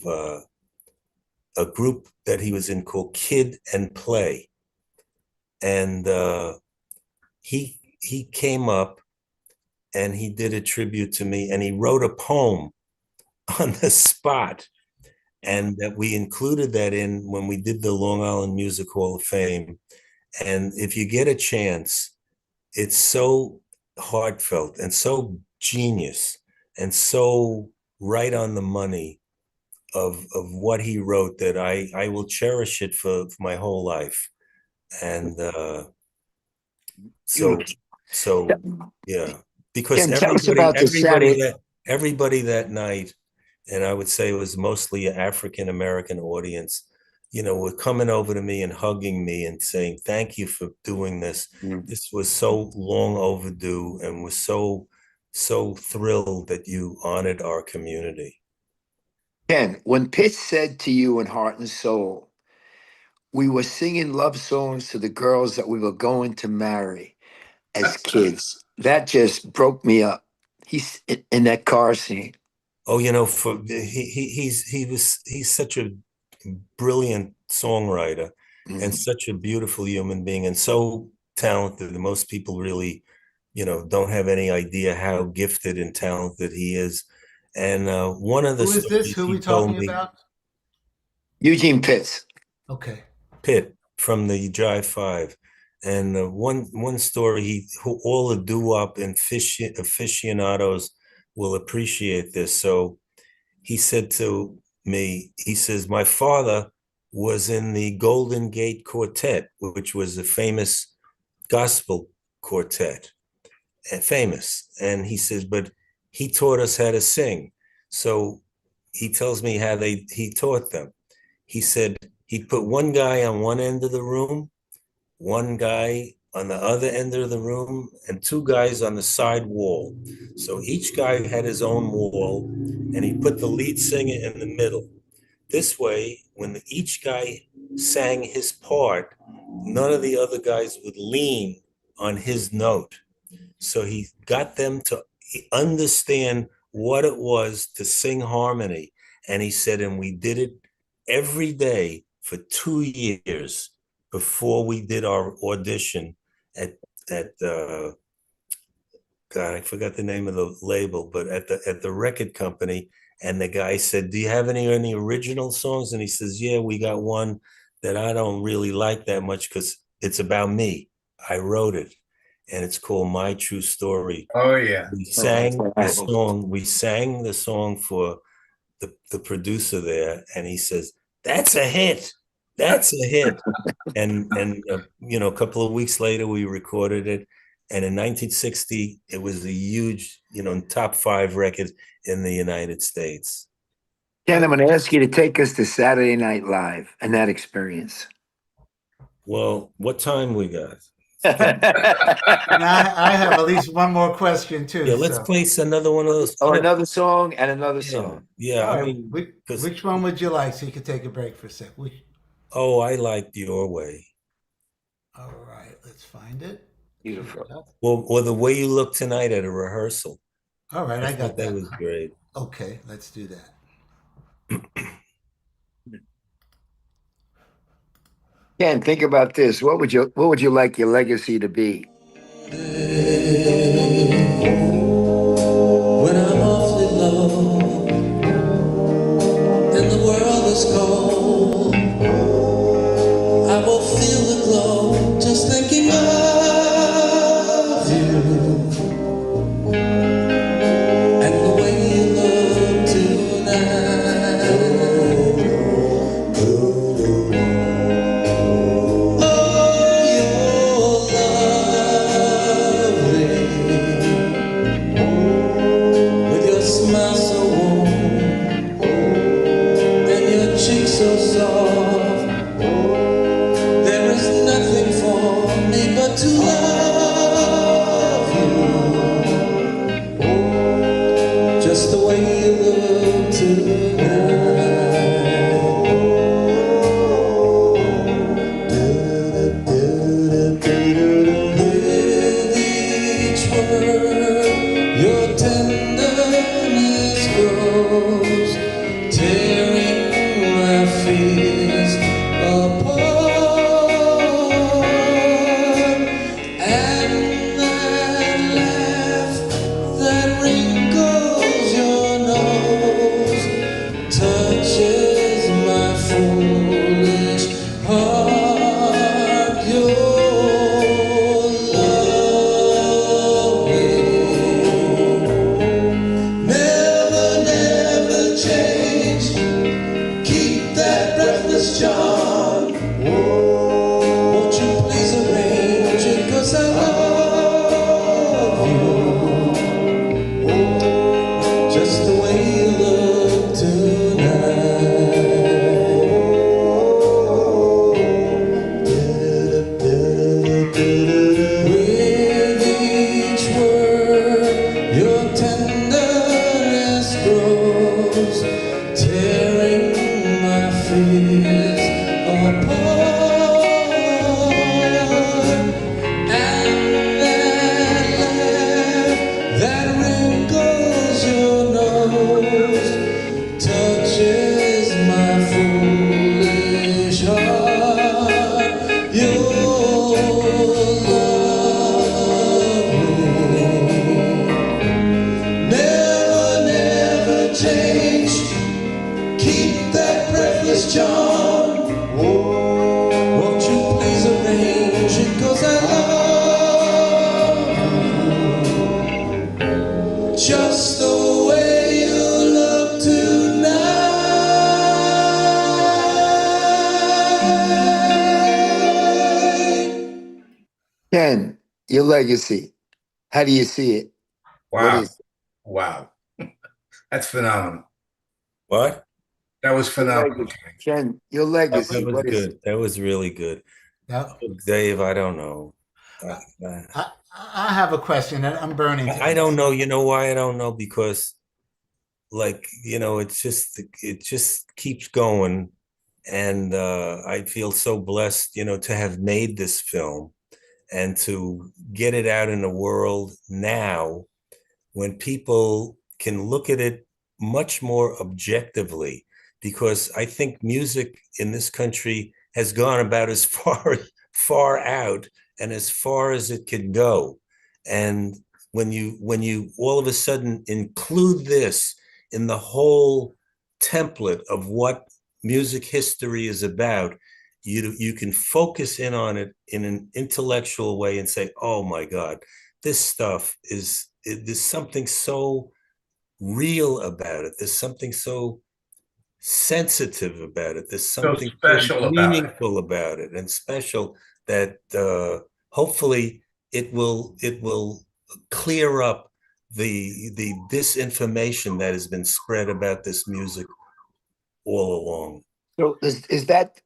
a group that he was in called Kid and Play. And he came up and he did a tribute to me, and he wrote a poem on the spot. and that we included that in when we did the Long Island Music Hall of Fame. And if you get a chance, it's so heartfelt and so genius and so right on the money of what he wrote that I will cherish it for my whole life. And so yeah, because Ken, tell us about the Saturday. everybody that night, and I would say it was mostly an African American audience, were coming over to me and hugging me and saying, "Thank you for doing this. This was so long overdue, and was so thrilled that you honored our community." Ken, when Pitch said to you in Heart and Soul, we were singing love songs to the girls that we were going to marry as kids, that just broke me up. He's in that car scene. Oh, he's such a brilliant songwriter and such a beautiful human being and so talented that most people really, don't have any idea how gifted and talented he is. And one of the Who is this? Who are we talking about? Eugene Pitts. Okay. Pitt from the Jive Five. And one story, all the doo-wop aficionados will appreciate this. So he said to me, he says, my father was in the Golden Gate Quartet, which was a famous gospel quartet, and famous. And he says, but he taught us how to sing. So he tells me how he taught them. He said he put one guy on one end of the room, one guy on the other end of the room, and two guys on the side wall. So each guy had his own wall, and he put the lead singer in the middle. This way, when each guy sang his part, none of the other guys would lean on his note. So he got them to understand what it was to sing harmony. And he said, and we did it every day for 2 years before we did our audition at God, I forgot the name of the label, but at the record company. And the guy said, do you have any original songs? And he says, yeah, we got one that I don't really like that much because it's about me. I wrote it, and it's called My True Story. Oh, yeah. We sang the song for the producer there, and he says, that's a hit. That's a hit. and a couple of weeks later, we recorded it. And in 1960, it was a huge, top 5 record in the United States. Ken, I'm going to ask you to take us to Saturday Night Live and that experience. Well, what time we got? I have at least one more question too. Yeah, let's place another one of those. Oh, another song and another song. Yeah, I mean, which one would you like so you could take a break for a sec? Oh, I liked Your Way. All right, let's find it. Beautiful. Well, or The Way You Look Tonight at a Rehearsal. All right, I got that. That was great. Okay, let's do that. Ken, think about this. What would you like your legacy to be? When I'm awfully low and the world is cold, I will feel the glow just thinking of you and the way you look tonight. Oh, your love Ken, your legacy. How do you see it? What Wow. is Wow. That's phenomenal. What? That was your phenomenal, legacy? Kenny. Ken, your That legacy. was What is it? good. That was really good. Now, Dave, I don't know. I, I have a question, and I'm burning to I don't this. know. You know why I don't know? Because like, it just keeps going. And I feel so blessed, to have made this film and to get it out in the world now when people can look at it much more objectively, because I think music in this country has gone about as far out and as far as it can go. And when you all of a sudden include this in the whole template of what music history is about, you can focus in on it in an intellectual way and say, oh my God, this stuff there's something so real about it. There's something so sensitive about it. There's So something so special about it. meaningful about it and special that hopefully it will clear up the disinformation that has been spread about this music all along. So is that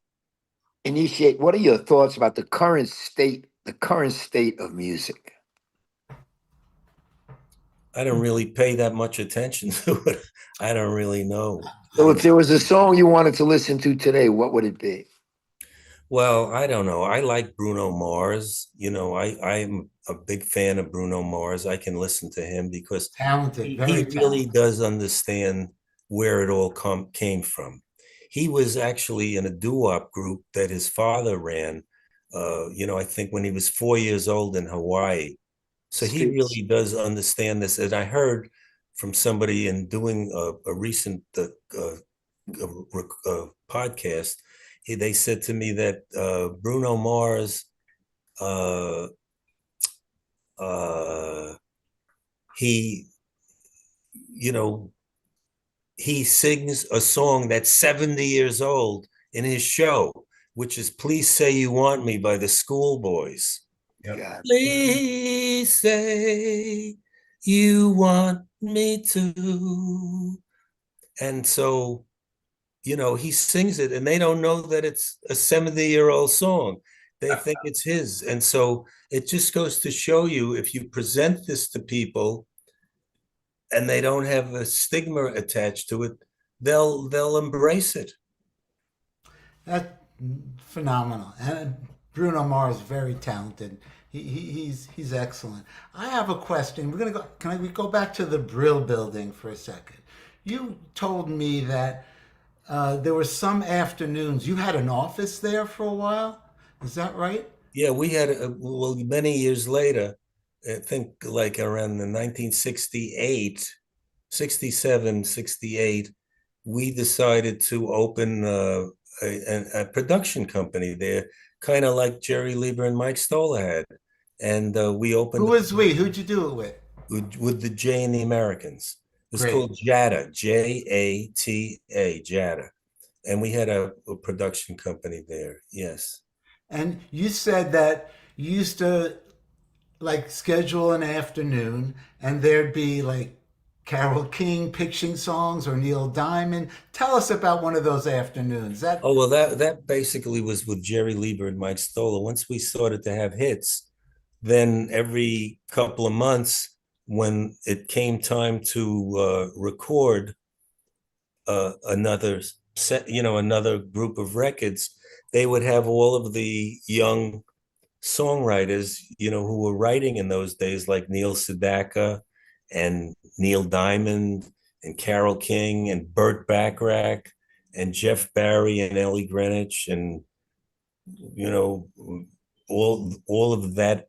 initiate? What are your thoughts about the current state of music? I don't really pay that much attention to it. I don't really know. So if there was a song you wanted to listen to today, what would it be? Well, I don't know. I like Bruno Mars. I'm a big fan of Bruno Mars. I can listen to him because Talented, he very really talented. does understand where it all came from. He was actually in a doo-wop group that his father ran, I think when he was 4 years old in Hawaii. So he Speaks. really does understand this. And I heard from somebody in doing a recent podcast, they said to me that Bruno Mars, uh, uh, he, you know, he sings a song that's 70 years old in his show, which is Please Say You Want Me by the Schoolboys. Yep. God. Please say you want me to. And so, he sings it and they don't know that it's a 70-year-old song. They think it's his. And so it just goes to show you, if you present this to people and they don't have a stigma attached to it, they'll embrace it. That's phenomenal. And Bruno Mars, very talented. He's excellent. I have a question. We're gonna go. Can we go back to the Brill Building for a second? You told me that there were some afternoons you had an office there for a while. Is that right? Yeah, we had, well, many years later, I think like around the 1968, 67, 68, we decided to open a production company there, kind of like Jerry Lieber and Mike Stoller had. And we Who opened was we? Who'd you do it with? with the J and the Americans. It was Great. called JATA, JATA, JATA. And we had a production company there. Yes. And you said that you used to like schedule an afternoon and there'd be like Carole King pitching songs or Neil Diamond. Tell us about one of those afternoons. That Oh, well, that basically was with Jerry Lieber and Mike Stoller. Once we started to have hits, then every couple of months, when it came time to record another set, another group of records, they would have all of the young songwriters, who were writing in those days, like Neil Sedaka and Neil Diamond and Carole King and Burt Bacharach and Jeff Barry and Ellie Greenwich and you know all of that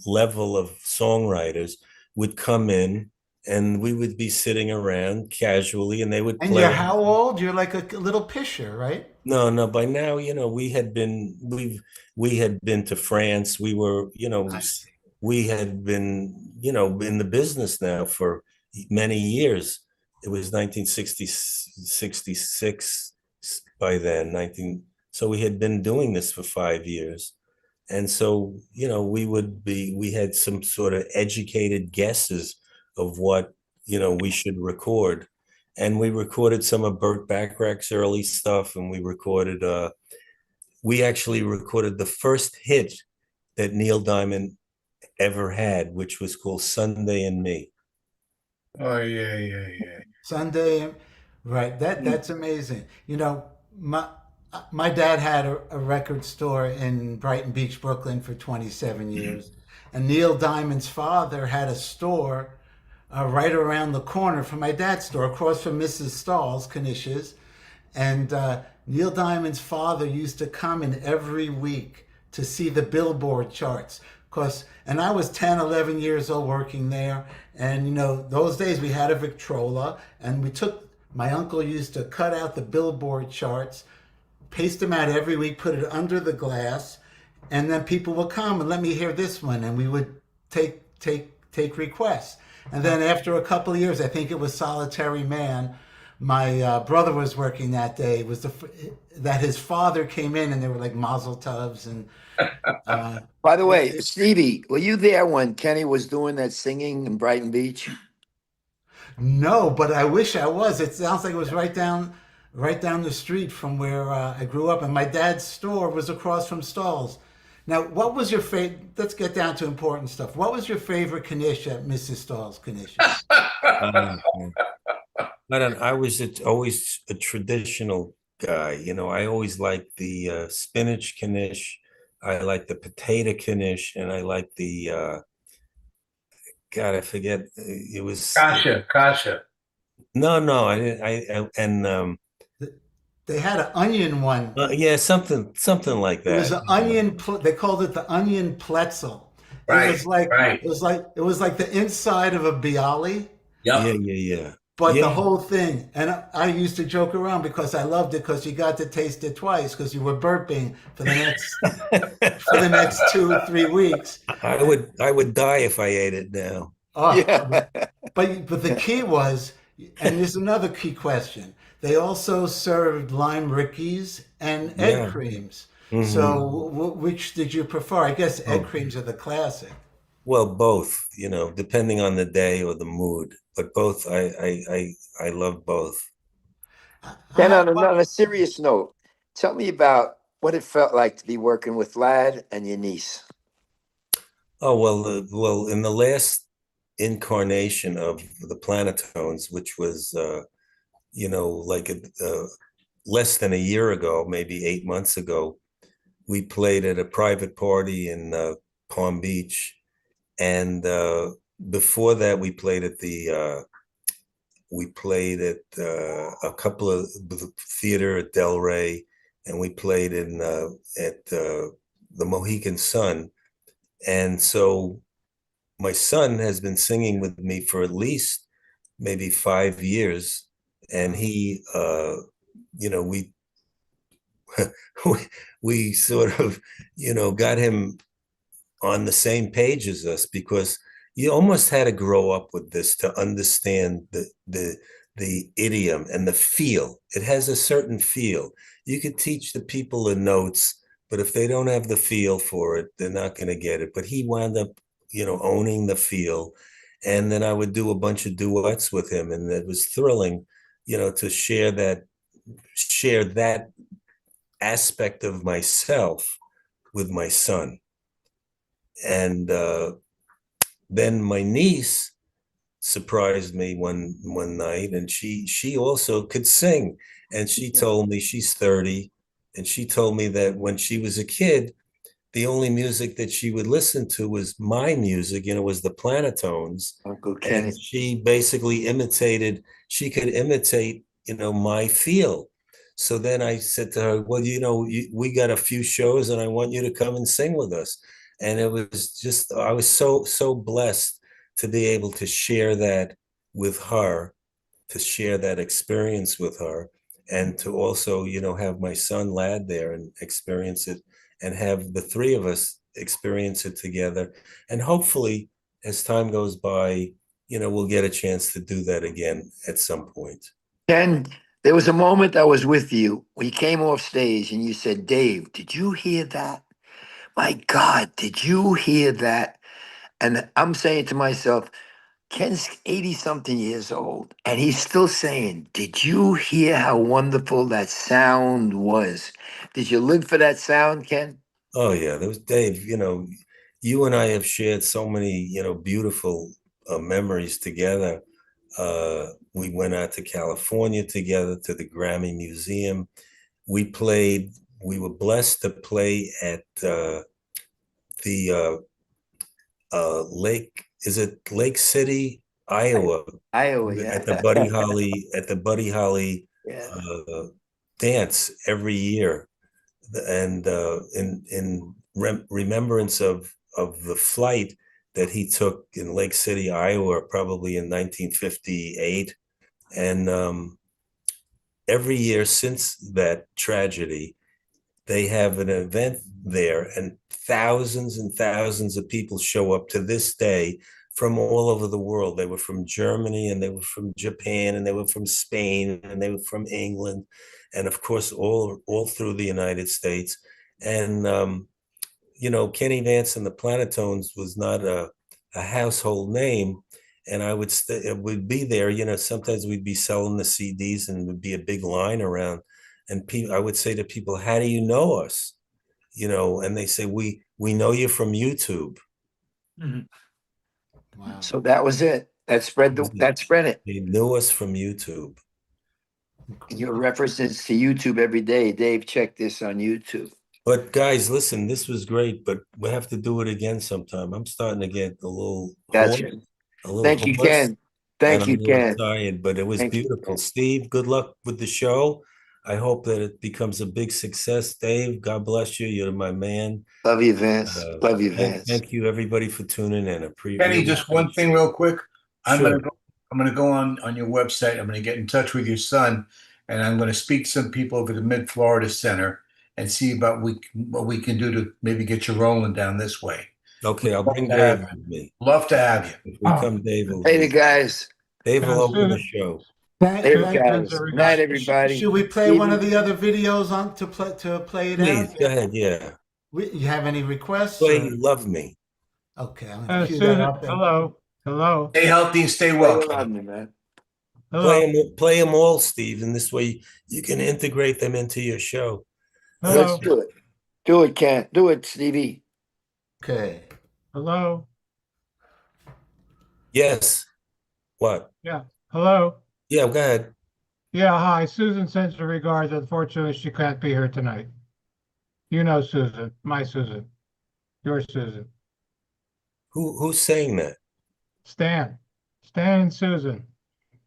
level of songwriters would come in, and we would be sitting around casually and they would and you're play. how old? You're like a little pisher, right? No, no, by now, we had been to France. We were, I see. we had been, in the business now for many years. It was 1966 by then, 19. So we had been doing this for 5 years. And so, we had some sort of educated guesses of what, we should record. And we recorded some of Burt Bacharach's early stuff, and we actually recorded the first hit that Neil Diamond ever had, which was called Sunday and Me. Oh, yeah, yeah, yeah. Sunday, right? That's amazing. My my dad had a record store in Brighton Beach, Brooklyn, for 27 years, and Neil Diamond's father had a store right around the corner from my dad's store, across from Mrs. Stahl's, Kanish's. And Neil Diamond's father used to come in every week to see the Billboard charts. And I was 10, 11 years old working there. And, those days we had a Victrola, and my uncle used to cut out the Billboard charts, paste them out every week, put it under the glass, and then people would come and let me hear this one, and we would take requests. And then after a couple of years, I think it was Solitary Man, my brother was working that day. It was that his father came in, and they were like Mazel Tovs. And By the way, Stevie, were you there when Kenny was doing that singing in Brighton Beach? no, but I wish I was. It sounds like it was right down the street from where I grew up, and my dad's store was across from Stahl's. Now, what was your favorite? Let's get down to important stuff. What was your favorite Knish at Mrs. Stahl's Knish? I was always a traditional guy. I always liked the spinach knish. I liked the potato knish, and I liked the God, I forget. It was Kasha. no. I didn't. And They had an onion one. yeah, something like It that. was an onion. They called it the onion pretzel. Right, It was like right. it was like the inside of a bialy, Yep. Yeah. but Yeah. the whole thing. And I used to joke around because I loved it, because you got to taste it twice, because you were burping for the next 2 or 3 weeks. I would die if I ate it now. Oh, Yeah. but the key was, and there's another key question. They also served lime rickeys and egg Yeah. creams. Mhm. So which did you prefer? I guess egg Oh. creams are the classic. Well, both, depending on the day or the mood, but both. I love both. Then on What- another serious note, tell me about what it felt like to be working with Lad and your niece. Oh, well, in the last incarnation of the Planetones, which was like less than a year ago, maybe 8 months ago, we played at a private party in Palm Beach, and before that, we played at a couple of the theater at Del Rey, and we played at the Mohegan Sun. And so my son has been singing with me for at least maybe 5 years, and he, we we sort of, got him on the same page as us, because you almost had to grow up with this to understand the idiom and the feel. It has a certain feel. You could teach the people the notes, but if they don't have the feel for it, they're not going to get it. But he wound up, owning the feel. And then I would do a bunch of duets with him, and it was thrilling, to share that aspect of myself with my son. And then my niece surprised me one night, and she also could sing. And she told me, she's 30, and she told me that when she was a kid, the only music that she would listen to was my music, was the Planetones. Uncle Kenny. And she basically she could imitate, my feel. So then I said to her, well, we got a few shows, and I want you to come and sing with us. And it was just, I was so blessed to be able to share that with her, to share that experience with her, and to also, have my son Lad there and experience it, and have the three of us experience it together. And hopefully, as time goes by, we'll get a chance to do that again at some point. Ken, there was a moment I was with you when you came off stage and you said, Dave, did you hear that? My God, did you hear that? And I'm saying to myself, Ken's 80 something years old, and he's still saying, did you hear how wonderful that sound was? Did you live for that sound, Ken? Oh yeah, there was Dave. You and I have shared so many, beautiful memories together. We went out to California together to the Grammy Museum. We played. We were blessed to play at the Lake. Is it Lake City, Iowa? Iowa, yeah. At the Buddy Holly Yeah. dance every year, and in remembrance of the flight that he took in Lake City, Iowa, probably in 1958, and every year since that tragedy, they have an event there, and thousands of people show up to this day from all over the world. They were from Germany, and they were from Japan, and they were from Spain, and they were from England, and of course all through the United States. And Kenny Vance and the Planetones was not a household name, and it would be there. Sometimes we'd be selling the CDs, and would be a big line around. And I would say to people, "How do you know us?" And they say, "We know you from YouTube." Wow. So that was it. That spread it. They knew us from YouTube. Your references to YouTube every day. Dave, check this on YouTube. But guys, listen, this was great, but we have to do it again sometime. I'm starting to get a little Gotcha. hoarse, a little Thank you, hoarse, Ken. Thank and I'm you, a little Ken. tired, but it was Thank you, beautiful. Ken. Steve, good luck with the show. I hope that it becomes a big success. Dave, God bless you. You're my man. Love you, Vince. Love you, Thank, Vince. thank you, everybody, for tuning in. Kenny, just one thing real quick. I'm Sure. gonna go on your website. I'm gonna get in touch with your son, and I'm gonna speak to some people over the Mid Florida Center and see about what we can do to maybe get you rolling down this way. Okay, I'll bring Love to have Dave with me. Love to have you. If we come, Dave will. Later, guys. Dave will open the Susan- show. Later, Thank- guys. Good night, everybody. Should we play one of the other videos on to play it Please, out? go ahead. Yeah. You have any requests? Play or- Love Me. Okay, I'm gonna cue Susan, that up. hello. Stay healthy and stay Well, well. love me, man. Hello. Play them all, Steve, and this way you can integrate them into your show. Hello. Let's do it. Do it, Ken. Do it, Stevie. Okay. Hello. Yes. What? Yeah. Hello. Yeah, go ahead. Yeah. Hi. Susan sends her regards. Unfortunately, she can't be here tonight. You know Susan, my Susan, your Susan. Who's saying that? Stan and Susan.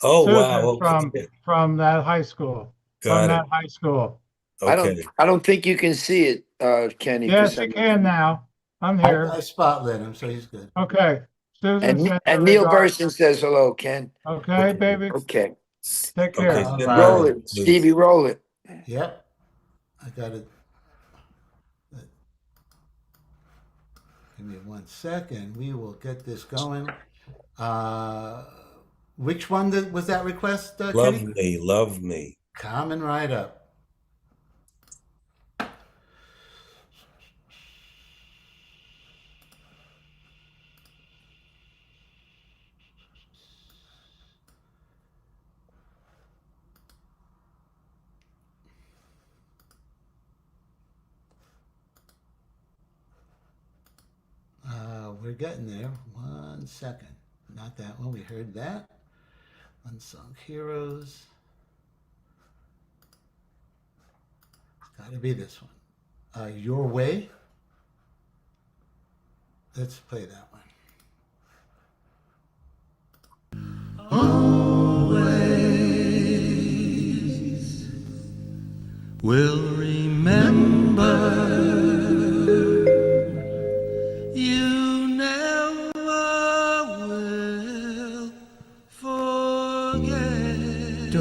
Oh, Susan wow. from that high school. Got it. That high school. Okay. I don't think you can see it, Kenny. Yes, you can now. I'm here. I spotlit him, so he's good. Okay. Susan And, sends her and Neil regards. Burson says hello, Ken. Okay, baby. Okay. Take care. Okay, All send right. it Roll over, it. please. Stevie, roll it. Yep. I got it. Give me 1 second. We will get this going. Which one was that request, Love Kenny? Me, Love Me. Coming right up. We're getting there. 1 second. Not that one. We heard that. Unsung Heroes. It's got to be this one. Your Way. Let's play that one. Always will remember. You never will forget. The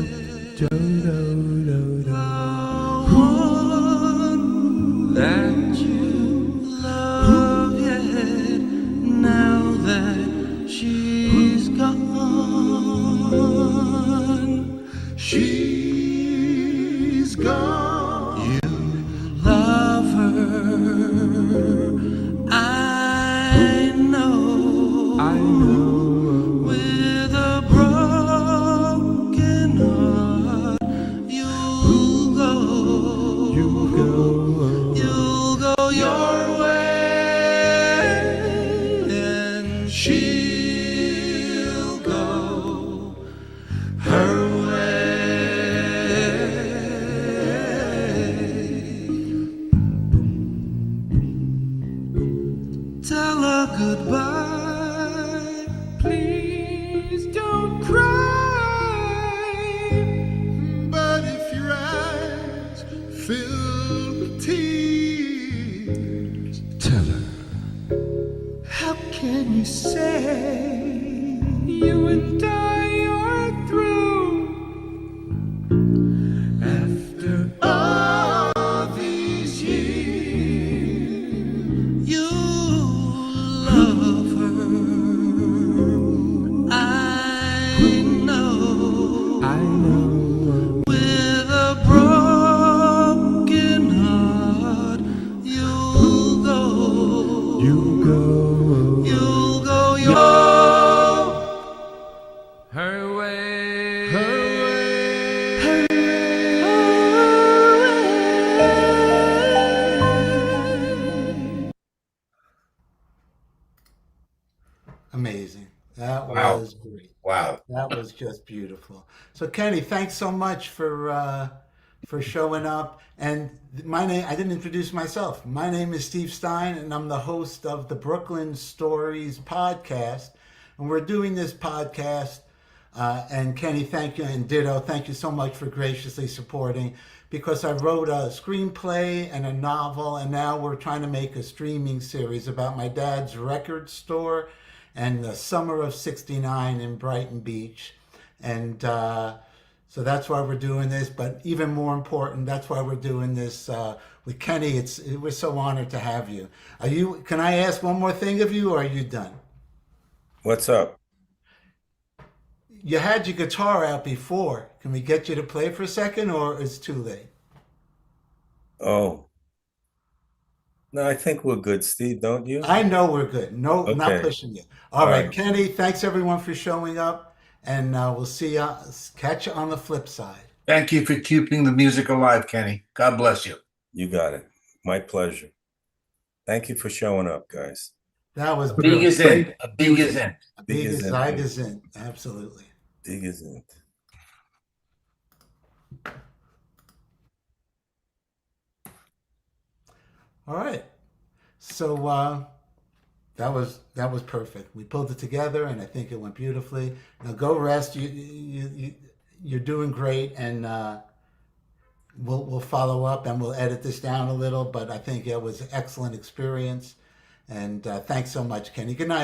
one that you love yet. Now that she's gone, she's gone. our goodbye. Please don't cry. But if your eyes fill with tears, tell her, how can you say you and I are through after all these years? You love her, I know. With a broken heart, you'll go. You'll go your her way. Her way. Amazing. That Wow. was great. Wow. That was just beautiful. So Kenny, thanks so much for showing up. And my name, I didn't introduce myself. My name is Steve Stein, and I'm the host of the Brooklyn Stories podcast. And we're doing this podcast. And Kenny, thank you, and Ditto, thank you so much for graciously supporting. Because I wrote a screenplay and a novel, and now we're trying to make a streaming series about my dad's record store and the summer of '69 in Brighton Beach. And so that's why we're doing this. But even more important, that's why we're doing this with Kenny. We're so honored to have you. Can I ask one more thing of you, or are you done? What's up? You had your guitar out before. Can we get you to play for a second, or it's too late? Oh, no, I think we're good, Steve, don't you? I know we're good. No, not Okay. pushing you. All All right, right. Kenny, thanks everyone for showing up, and we'll catch you on the flip side. Thank you for keeping the music alive, Kenny. God bless you. You got it. My pleasure. Thank you for showing up, guys. That was Big is brilliant. in. A big is in. Big as in. Zig is in. Absolutely. Big isn't. All right. So that was perfect. We pulled it together, and I think it went beautifully. Now go rest. You're doing great, and we'll follow up and we'll edit this down a little. But I think it was an excellent experience, and thanks so much, Kenny. Good night.